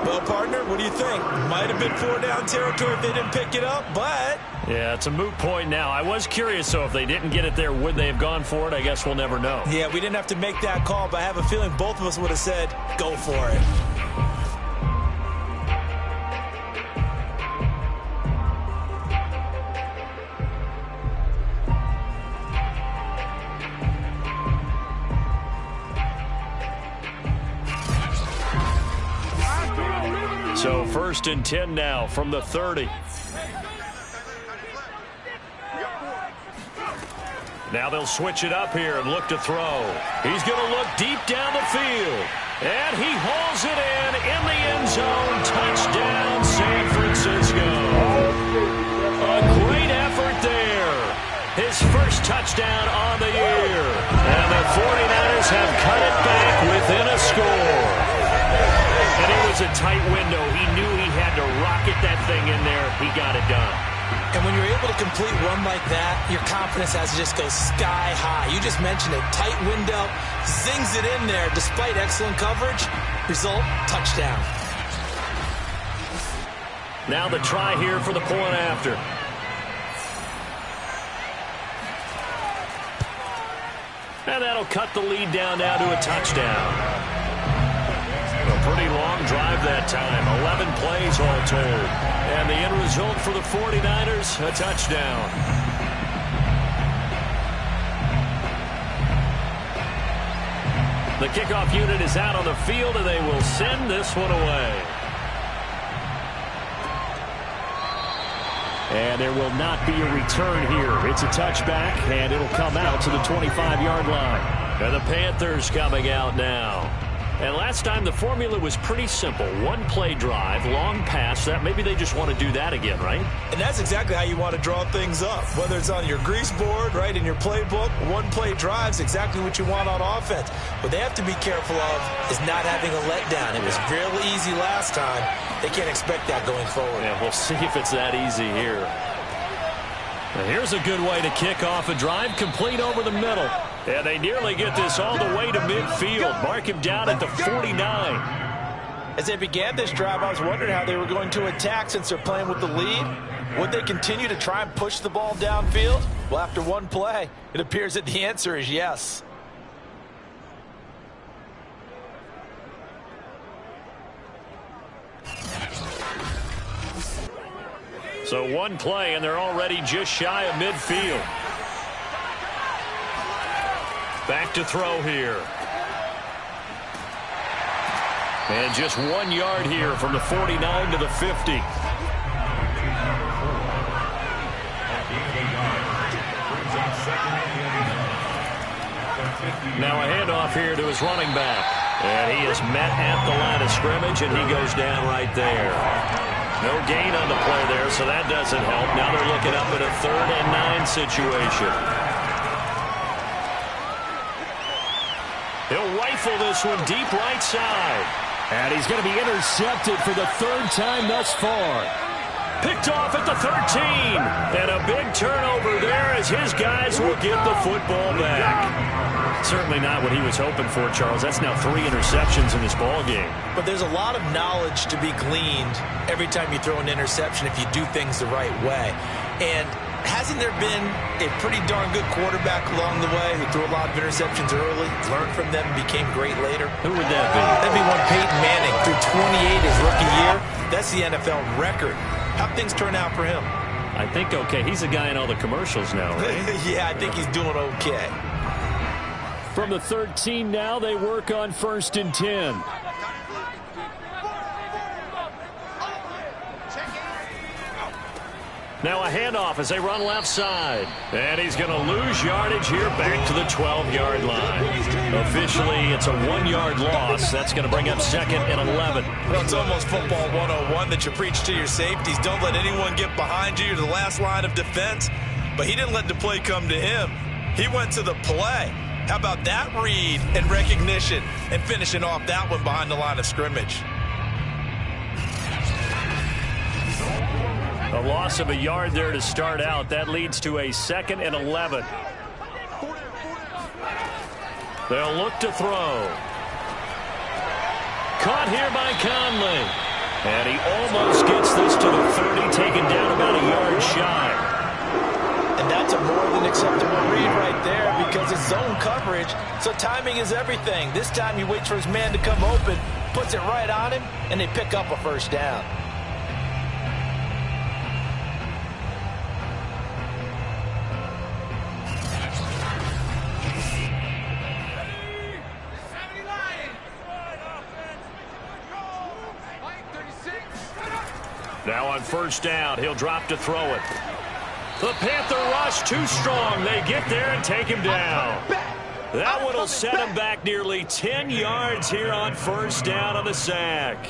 Well, partner, what do you think? Might have been 4-down territory if they didn't pick it up, but... Yeah, it's a moot point now. I was curious, so if they didn't get it there, would they have gone for it? I guess we'll never know. Yeah, we didn't have to make that call, but I have a feeling both of us would have said, go for it. So 1st and 10 now from the 30. Now they'll switch it up here and look to throw. He's going to look deep down the field. And he hauls it in the end zone. Touchdown, San Francisco. A great effort there. His first touchdown on the year. And the 49ers have cut it back within a score. And it was a tight window. He knew he had to rocket that thing in there. He got it done. And when you're able to complete one like that, your confidence has to just go sky high. You just mentioned it. Tight window, zings it in there despite excellent coverage. Result, touchdown. Now the try here for the point after. And that'll cut the lead down now to a touchdown. A pretty long drive that time. 11 plays all told. And the end result for the 49ers, a touchdown. The kickoff unit is out on the field, and they will send this one away. And there will not be a return here. It's a touchback, and it'll come out to the 25-yard line. And the Panthers coming out now. And last time the formula was pretty simple. One play drive, long pass. That maybe they just want to do that again, right? And that's exactly how you want to draw things up. Whether it's on your grease board, right, in your playbook, one play drive is exactly what you want on offense. What they have to be careful of is not having a letdown. It was really easy last time. They can't expect that going forward. Yeah, we'll see if it's that easy here. And here's a good way to kick off a drive, complete over the middle. And they nearly get this all the way to midfield. Mark him down at the 49. As they began this drive, I was wondering how they were going to attack since they're playing with the lead. Would they continue to try and push the ball downfield? Well, after one play, it appears that the answer is yes. So one play, and they're already just shy of midfield. Back to throw here. And just 1 yard here from the 49 to the 50. Now a handoff here to his running back. And he is met at the line of scrimmage, and he goes down right there. No gain on the play there, so that doesn't help. Now they're looking up at a 3rd and 9 situation. He'll rifle this one deep right side. And he's going to be intercepted for the 3rd time thus far. Picked off at the 13. And a big turnover there as his guys will get the football back. Certainly not what he was hoping for, Charles. That's now 3 interceptions in this ball game. But there's a lot of knowledge to be gleaned every time you throw an interception if you do things the right way. And hasn't there been a pretty darn good quarterback along the way who threw a lot of interceptions early, learned from them, became great later? Who would that be? That'd be one Peyton Manning. Threw 28 his rookie year. That's the NFL record. How'd things turn out for him? I think okay. He's a guy in all the commercials now, right? Yeah, I think he's doing okay. From the 13 now, they work on 1st and 10. Now a handoff as they run left side. And he's going to lose yardage here back to the 12-yard line. Officially, it's a 1-yard loss. That's going to bring up 2nd and 11. Well, it's almost football 101 that you preach to your safeties. Don't let anyone get behind you to the last line of defense. But he didn't let the play come to him. He went to the play. How about that read and recognition and finishing off that one behind the line of scrimmage? A loss of a yard there to start out. That leads to a 2nd and 11. They'll look to throw. Caught here by Conley. And he almost gets this to the 30, taken down about a yard shy. And that's a more than acceptable read right there because it's zone coverage, so timing is everything. This time he waits for his man to come open, puts it right on him, and they pick up a 1st down. Now on 1st down, he'll drop to throw it. The Panther rush too strong. They get there and take him down. That one will set him back nearly 10 yards here on 1st down on the sack.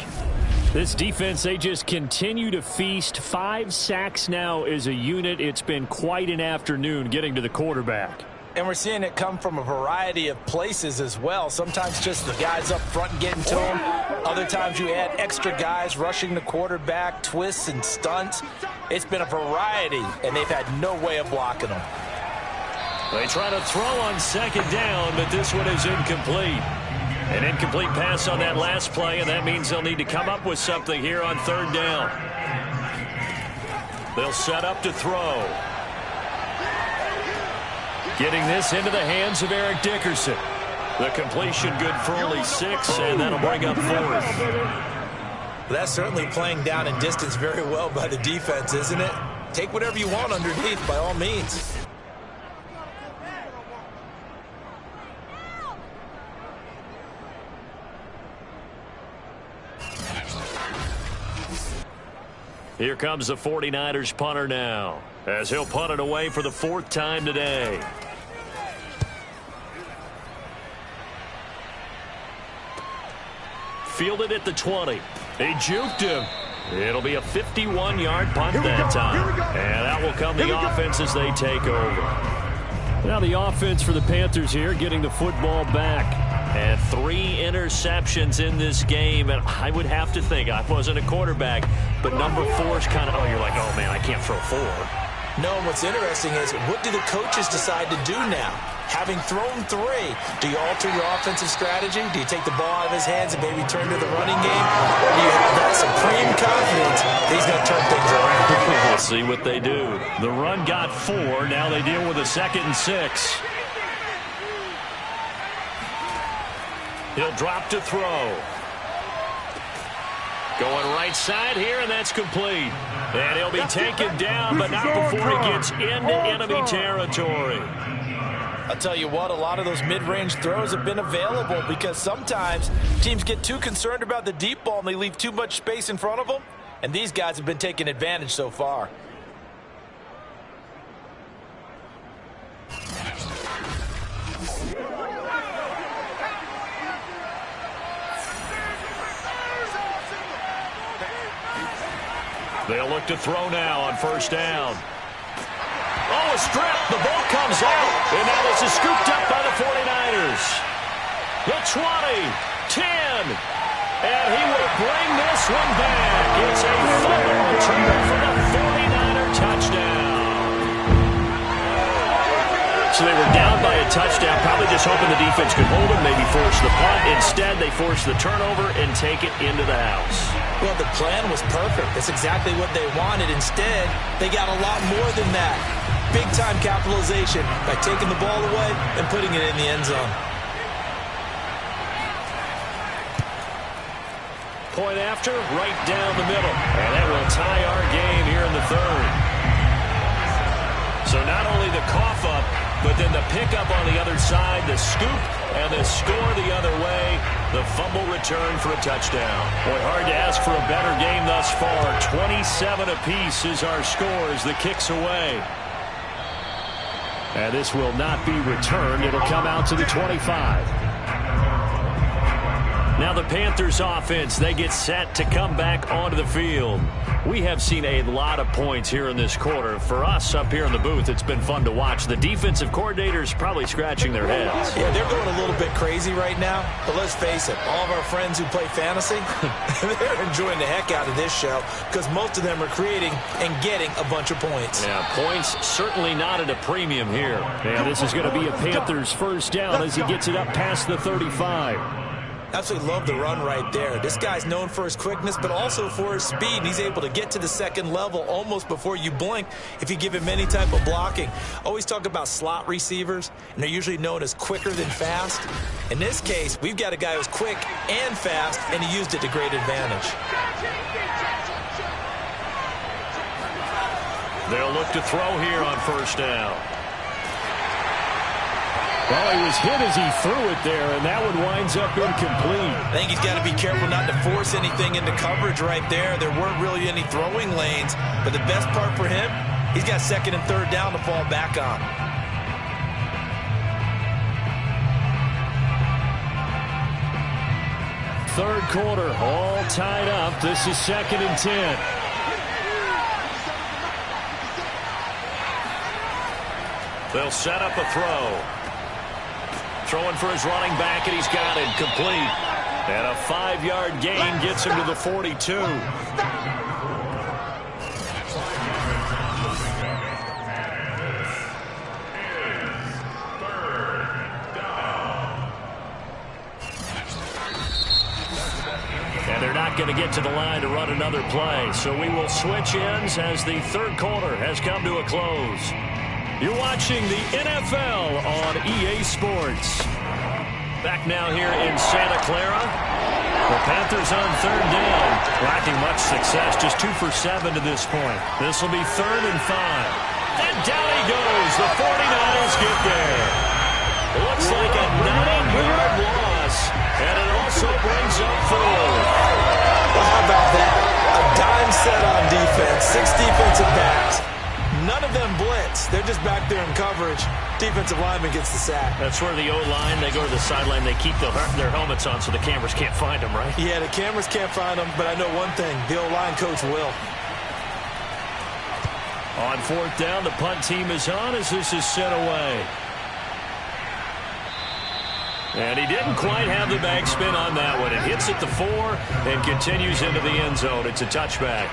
This defense, they just continue to feast. 5 sacks now as a unit. It's been quite an afternoon getting to the quarterback. And we're seeing it come from a variety of places as well. Sometimes just the guys up front getting to him. Other times you add extra guys rushing the quarterback, twists and stunts. It's been a variety, and they've had no way of blocking them. They try to throw on 2nd down, but this one is incomplete. An incomplete pass on that last play, and that means they'll need to come up with something here on 3rd down. They'll set up to throw. Getting this into the hands of Eric Dickerson. The completion good for only 6, and that'll bring up 4th. That's certainly playing down and distance very well by the defense, isn't it? Take whatever you want underneath by all means. Here comes the 49ers punter now, as he'll punt it away for the 4th time today. fielded at the 20. He juked him. It'll be a 51-yard punt that time. And that will come the offense as they take over. Now the offense for the Panthers here getting the football back. And 3 interceptions in this game. And I would have to think, I wasn't a quarterback, but number 4 is kind of, you're like, oh, man, I can't throw 4. No, and what's interesting is, what do the coaches decide to do now? Having thrown 3, do you alter your offensive strategy? Do you take the ball out of his hands and maybe turn to the running game? Or do you have that supreme confidence that he's going to turn things around? We'll see what they do. The run got 4. Now they deal with a 2nd and 6. He'll drop to throw. Going right side here, and that's complete. And he'll be taken down, but not before he gets into enemy territory. I'll tell you what, a lot of those mid-range throws have been available because sometimes teams get too concerned about the deep ball and they leave too much space in front of them. And these guys have been taking advantage so far. They'll look to throw now on 1st down. Oh, a strip. The ball comes out. And now this is scooped up by the 49ers. The 20, 10. And he will bring this one back. It's a fumble return for the 49er touchdown. So they were down by a touchdown, probably just hoping the defense could hold them, maybe force the punt. Instead, they force the turnover and take it into the house. Well, the plan was perfect. That's exactly what they wanted. Instead, they got a lot more than that. Big-time capitalization by taking the ball away and putting it in the end zone. Point after, right down the middle. And that will tie our game here in the 3rd. So not only the cough up, but then the pickup on the other side, the scoop, and the score the other way. The fumble return for a touchdown. Boy, hard to ask for a better game thus far. 27 apiece is our score as the kick's away. And this will not be returned. It'll come out to the 25. Now the Panthers offense, they get set to come back onto the field. We have seen a lot of points here in this quarter. For us up here in the booth, it's been fun to watch. The defensive coordinators probably scratching their heads. Yeah, they're going a little bit crazy right now. But let's face it, all of our friends who play fantasy, they're enjoying the heck out of this show because most of them are creating and getting a bunch of points. Yeah, points certainly not at a premium here. And this is going to be a Panthers 1st down as he gets it up past the 35. Absolutely love the run right there. This guy's known for his quickness, but also for his speed. He's able to get to the 2nd level almost before you blink if you give him any type of blocking. Always talk about slot receivers, and they're usually known as quicker than fast. In this case, we've got a guy who's quick and fast, and he used it to great advantage. They'll look to throw here on 1st down. Well, he was hit as he threw it there, and that one winds up incomplete. I think he's got to be careful not to force anything into coverage right there. There weren't really any throwing lanes, but the best part for him, he's got 2nd and 3rd down to fall back on. Third quarter, all tied up. This is 2nd and 10. They'll set up a throw. Throwing for his running back, and he's got it complete. And a 5-yard gain gets him to the 42. And they're not going to get to the line to run another play. So we will switch ends as the 3rd quarter has come to a close. You're watching the NFL on EA Sports. Back now here in Santa Clara. The Panthers on 3rd down. Lacking much success, just 2 for 7 to this point. This will be 3rd and 5. And down he goes. The 49ers get there. Looks like a 9-yard loss. And it also brings up 4. Well, how about that? A dime set on defense. 6 defensive backs. none of them blitz. They're just back there in coverage. Defensive lineman gets the sack. That's where the O-line, they go to the sideline, they keep their helmets on so the cameras can't find them, right? Yeah, the cameras can't find them, but I know one thing. The O-line coach will. On fourth down, the punt team is on as this is sent away. And he didn't quite have the backspin on that one. It hits at the 4 and continues into the end zone. It's a touchback.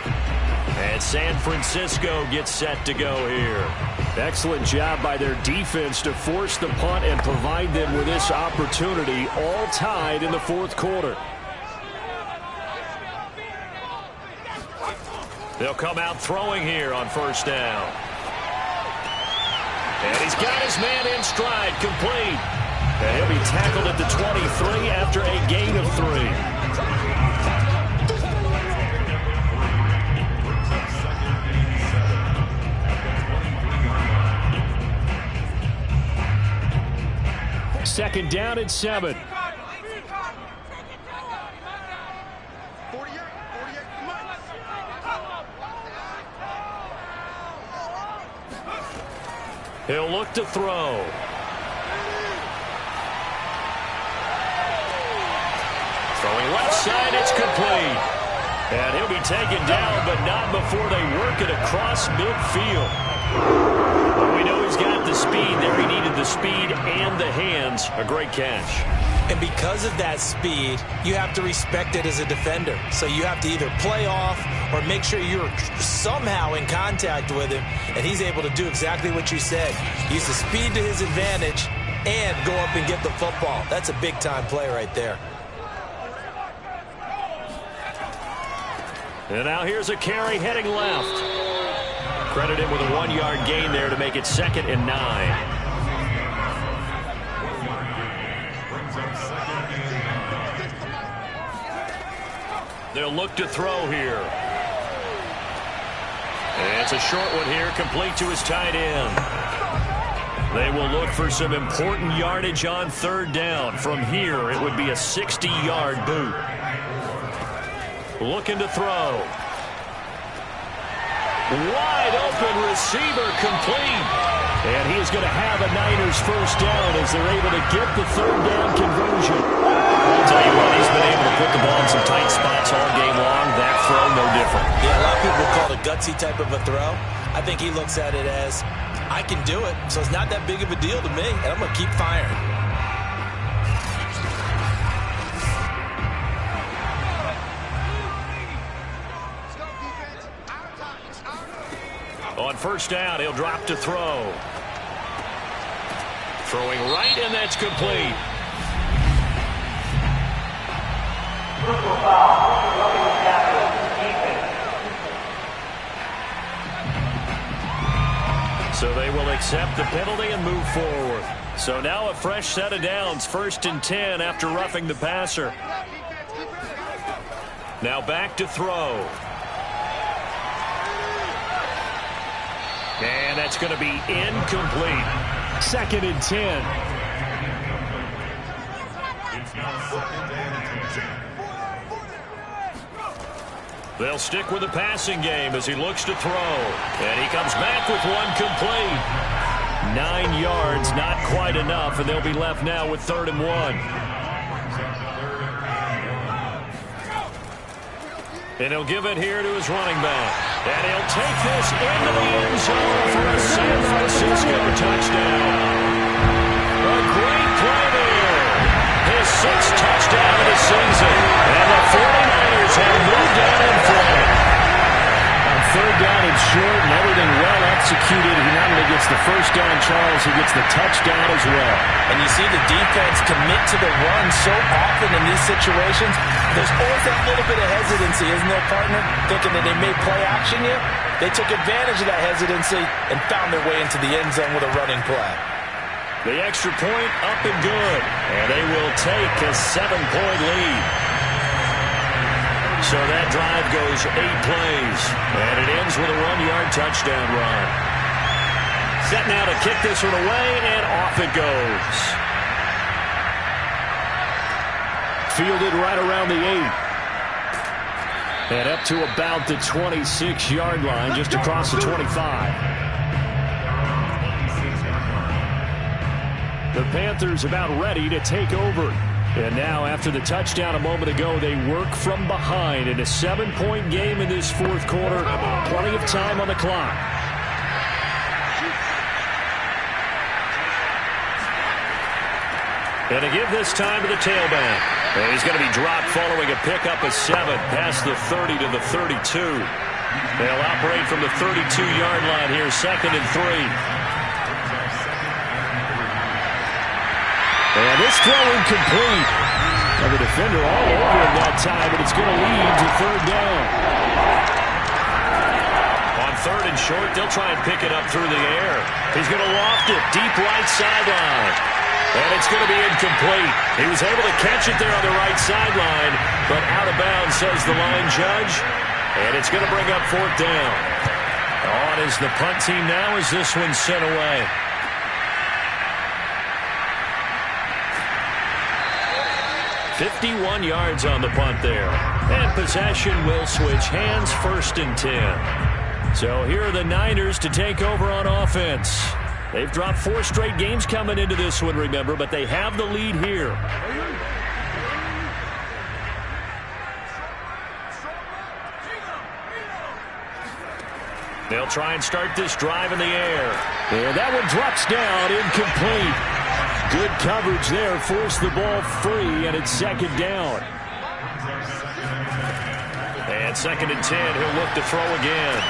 And San Francisco gets set to go here. Excellent job by their defense to force the punt and provide them with this opportunity, all tied in the fourth quarter. They'll come out throwing here on first down. And he's got his man in stride, complete. And he'll be tackled at the 23 after a gain of 3. Second down at 7. He'll look to throw. Throwing left side, it's complete. And he'll be taken down, but not before they work it across midfield. Well, we know he's got the speed there. He needed the speed and the hands. A great catch. And because of that speed, you have to respect it as a defender. So you have to either play off or make sure you're somehow in contact with him. And he's able to do exactly what you said. Use the speed to his advantage and go up and get the football. That's a big-time play right there. And now here's a carry heading left. Credit him with a 1-yard gain there to make it 2nd and 9. They'll look to throw here. And it's a short one here, complete to his tight end. They will look for some important yardage on third down. From here, it would be a 60-yard boot. Looking to throw. Wide open receiver, complete. And he is going to have a Niners first down as they're able to get the third down conversion. I'll tell you what, he's been able to put the ball in some tight spots all game long. That throw, no different. Yeah, a lot of people call it a gutsy type of a throw. I think he looks at it as, I can do it, so it's not that big of a deal to me, and I'm going to keep firing. On first down, he'll drop to throw. Throwing right, and that's complete. So they will accept the penalty and move forward. So now a fresh set of downs, 1st and 10 after roughing the passer. Now back to throw. And that's going to be incomplete. 2nd and 10. They'll stick with the passing game as he looks to throw. And he comes back with one complete. 9 yards, not quite enough, and they'll be left now with 3rd and 1. And he'll give it here to his running back. And he'll take this into the end zone for a San Francisco touchdown. A great play there. His 6th touchdown of the season. And the 49ers have moved down in front. On 3rd down and short and everything well executed. He not only gets the first down, Charles, he gets the touchdown as well. And you see the defense commit to the run so often in these situations. There's always that little bit of hesitancy, isn't there, partner? Thinking that they may play action you. They took advantage of that hesitancy and found their way into the end zone with a running play. The extra point up and good. And they will take a 7-point lead. So that drive goes 8 plays. And it ends with a 1-yard touchdown run. Set now to kick this one away, and off it goes. Fielded right around the 8. And up to about the 26-yard line, just across the 25. The Panthers about ready to take over. And now, after the touchdown a moment ago, they work from behind in a 7-point game in this fourth quarter. Plenty of time on the clock. And to give this time to the tailback. And he's going to be dropped following a pickup of 7 past the 30 to the 32. They'll operate from the 32-yard line here, 2nd and 3. And this throw incomplete. And the defender all over him that time, but it's going to lead to 3rd down. On 3rd and short, they'll try and pick it up through the air. He's going to loft it deep right sideline. And it's going to be incomplete. He was able to catch it there on the right sideline, but out of bounds, says the line judge. And it's going to bring up 4th down. On is the punt team now as this one's sent away. "51 yards on the punt there. And possession will switch hands, 1st and 10. So here are the Niners to take over on offense. They've dropped 4 straight games coming into this one, remember, but they have the lead here. They'll try and start this drive in the air. And that one drops down, incomplete. Good coverage there, forced the ball free, and it's 2nd down. And 2nd and 10, he'll look to throw again.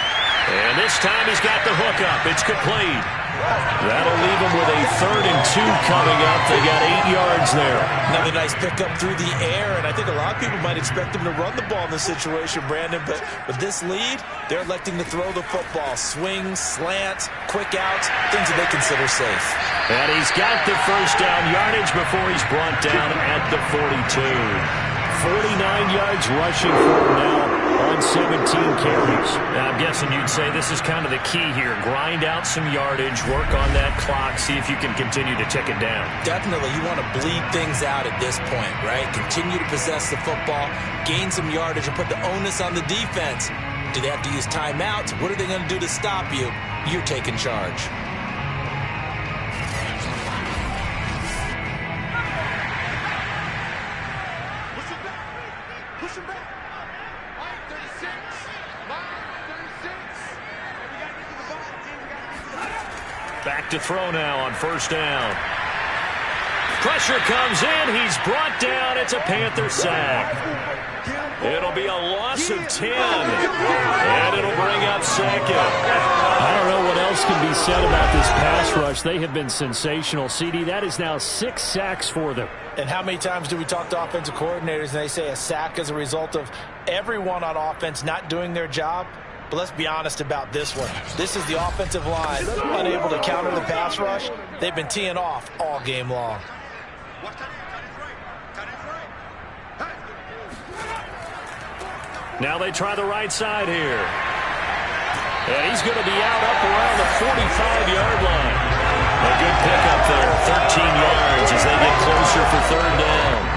And this time he's got the hook up. It's complete. That'll leave them with a 3rd and 2 coming up. They got 8 yards there. Another nice pickup through the air, and I think a lot of people might expect them to run the ball in this situation, Brandon, but with this lead, they're electing to throw the football. Swings, slants, quick outs, things that they consider safe. And he's got the 1st down yardage before he's brought down at the 42. 49 yards rushing for him now on 17 carries. Now, I'm guessing you'd say this is kind of the key here. Grind out some yardage, work on that clock, see if you can continue to tick it down. Definitely, you want to bleed things out at this point, right? Continue to possess the football, gain some yardage, and put the onus on the defense. Do they have to use timeouts? What are they going to do to stop you? You're taking charge. Back to throw now on 1st down. Pressure comes in. He's brought down. It's a Panther sack. It'll be a loss of 10. And it'll bring up 2nd. I don't know what else can be said about this pass rush. They have been sensational. CD, that is now 6 sacks for them. And how many times do we talk to offensive coordinators and they say a sack is a result of everyone on offense not doing their job? But let's be honest about this one. This is the offensive line unable to counter the pass rush. They've been teeing off all game long. Now they try the right side here. And he's going to be out up around the 45-yard line. A good pickup there, 13 yards as they get closer for 3rd down.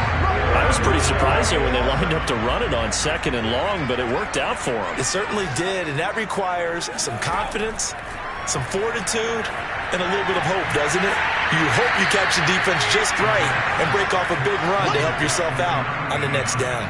I was pretty surprised there when they lined up to run it on 2nd and long, but it worked out for them. It certainly did, and that requires some confidence, some fortitude, and a little bit of hope, doesn't it? You hope you catch the defense just right and break off a big run to help yourself out on the next down.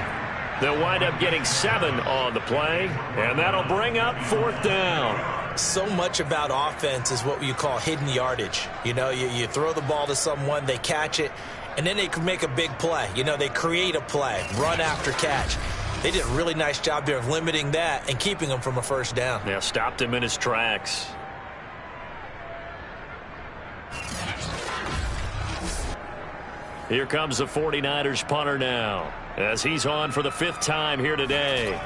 They'll wind up getting 7 on the play, and that'll bring up 4th down. So much about offense is what you call hidden yardage. You know, you throw the ball to someone, they catch it, and then they can make a big play. You know, they create a play, run after catch. They did a really nice job there of limiting that and keeping him from a 1st down. Yeah, stopped him in his tracks. Here comes the 49ers punter now, as he's on for the 5th time here today.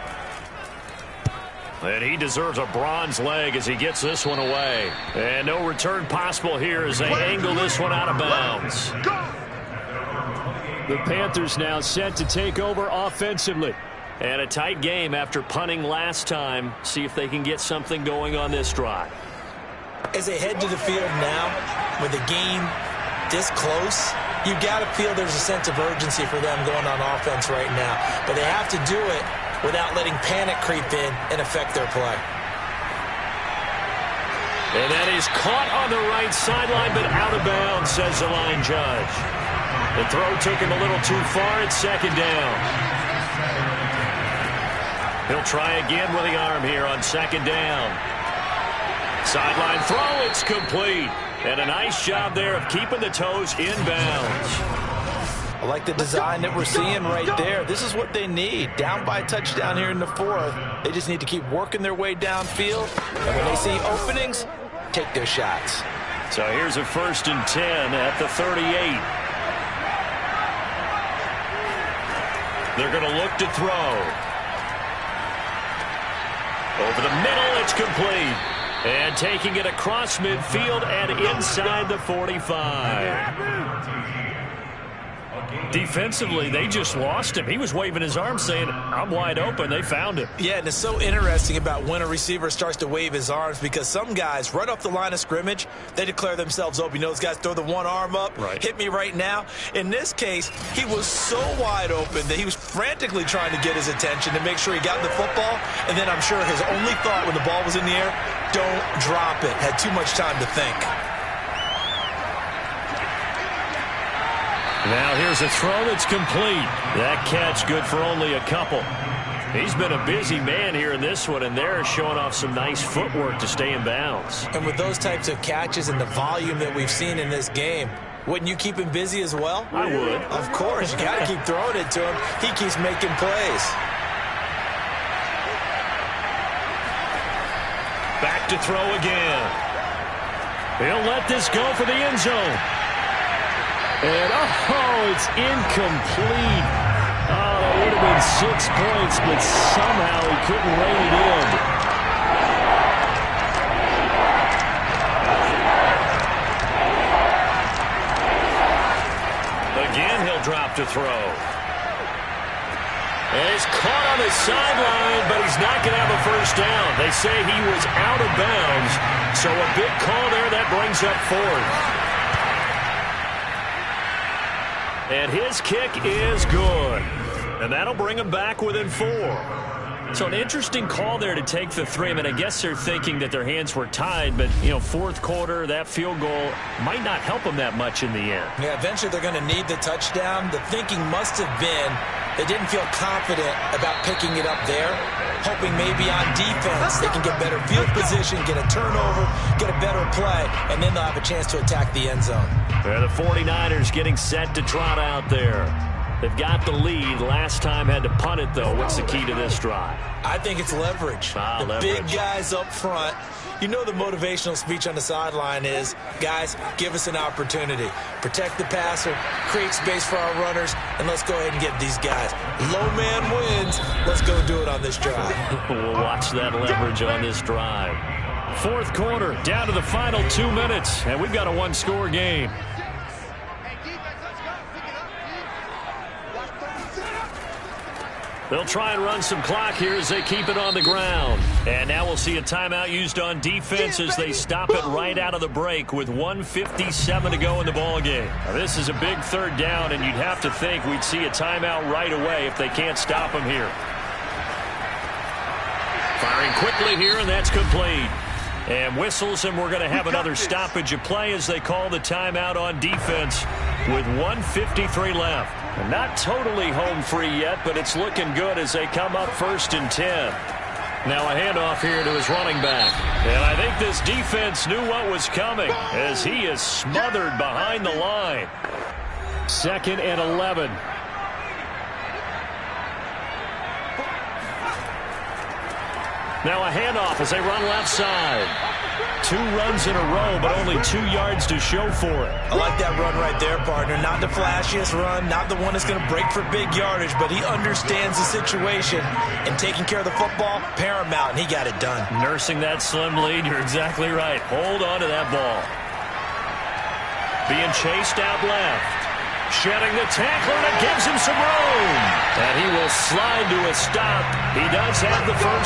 And he deserves a bronze leg as he gets this one away. And no return possible here as they angle this one out of bounds. The Panthers now set to take over offensively. And a tight game after punting last time. See if they can get something going on this drive. As they head to the field now, with the game this close, you got to feel there's a sense of urgency for them going on offense right now. But they have to do it without letting panic creep in and affect their play. And that is caught on the right sideline, but out of bounds, says the line judge. The throw took him a little too far. It's second down. He'll try again with the arm here on second down. Sideline throw, it's complete. And a nice job there of keeping the toes in bounds. I like the design that we're seeing right there. This is what they need. Down by a touchdown here in the fourth. They just need to keep working their way downfield. And when they see openings, take their shots. So here's a 1st and 10 at the 38. They're going to look to throw. Over the middle, it's complete. And taking it across midfield and inside the 45. Defensively, they just lost him. He was waving his arm saying, I'm wide open. They found him. Yeah, and it's so interesting about when a receiver starts to wave his arms because some guys, right off the line of scrimmage, they declare themselves open. You know, those guys throw the one arm up, right. Hit me right now. In this case, he was so wide open that he was frantically trying to get his attention to make sure he got the football. And then I'm sure his only thought when the ball was in the air, don't drop it. Had too much time to think. Now here's a throw that's complete. That catch good for only a couple. He's been a busy man here in this one, and they're showing off some nice footwork to stay in bounds. And with those types of catches and the volume that we've seen in this game, wouldn't you keep him busy as well? I would. Of course. You got to keep throwing it to him. He keeps making plays. Back to throw again. He'll let this go for the end zone. And, oh, it's incomplete. Oh, that would have been 6 points, but somehow he couldn't rein it in. Again, he'll drop to throw. And he's caught on the sideline, but he's not going to have a first down. They say he was out of bounds, so a big call there. That brings up 4th. And his kick is good. And that'll bring him back within 4. So an interesting call there to take the 3. I mean, I guess they're thinking that their hands were tied, but, you know, 4th quarter, that field goal might not help them that much in the end. Yeah, eventually they're going to need the touchdown. The thinking must have been they didn't feel confident about picking it up there, hoping maybe on defense they can get better field position, get a turnover, get a better play, and then they'll have a chance to attack the end zone. The 49ers getting set to trot out there. They've got the lead. Last time had to punt it, though. What's the key to this drive? I think it's leverage. Leverage. Big guys up front. You know the motivational speech on the sideline is, guys, give us an opportunity. Protect the passer, create space for our runners, and let's go ahead and get these guys. Low man wins. Let's go do it on this drive. We'll watch that leverage on this drive. 4th quarter, down to the final 2 minutes, and we've got a 1-score game. They'll try and run some clock here as they keep it on the ground. And now we'll see a timeout used on defense as they stop it right out of the break with 1:57 to go in the ballgame. Now, this is a big 3rd down, and you'd have to think we'd see a timeout right away if they can't stop them here. Firing quickly here, and that's complete. And whistles, and we're going to have another stoppage of play as they call the timeout on defense with 1:53 left. And not totally home free yet, but it's looking good as they come up 1st and 10. Now a handoff here to his running back. And I think this defense knew what was coming as he is smothered behind the line. 2nd and 11. Now a handoff as they run left side. 2 runs in a row, but only 2 yards to show for it. I like that run right there, partner. Not the flashiest run, not the one that's going to break for big yardage, but he understands the situation, and taking care of the football, paramount, and he got it done. Nursing that slim lead, you're exactly right. Hold on to that ball. Being chased out left. Shedding the tackler, and it gives him some room. And he will slide to a stop. He does have the first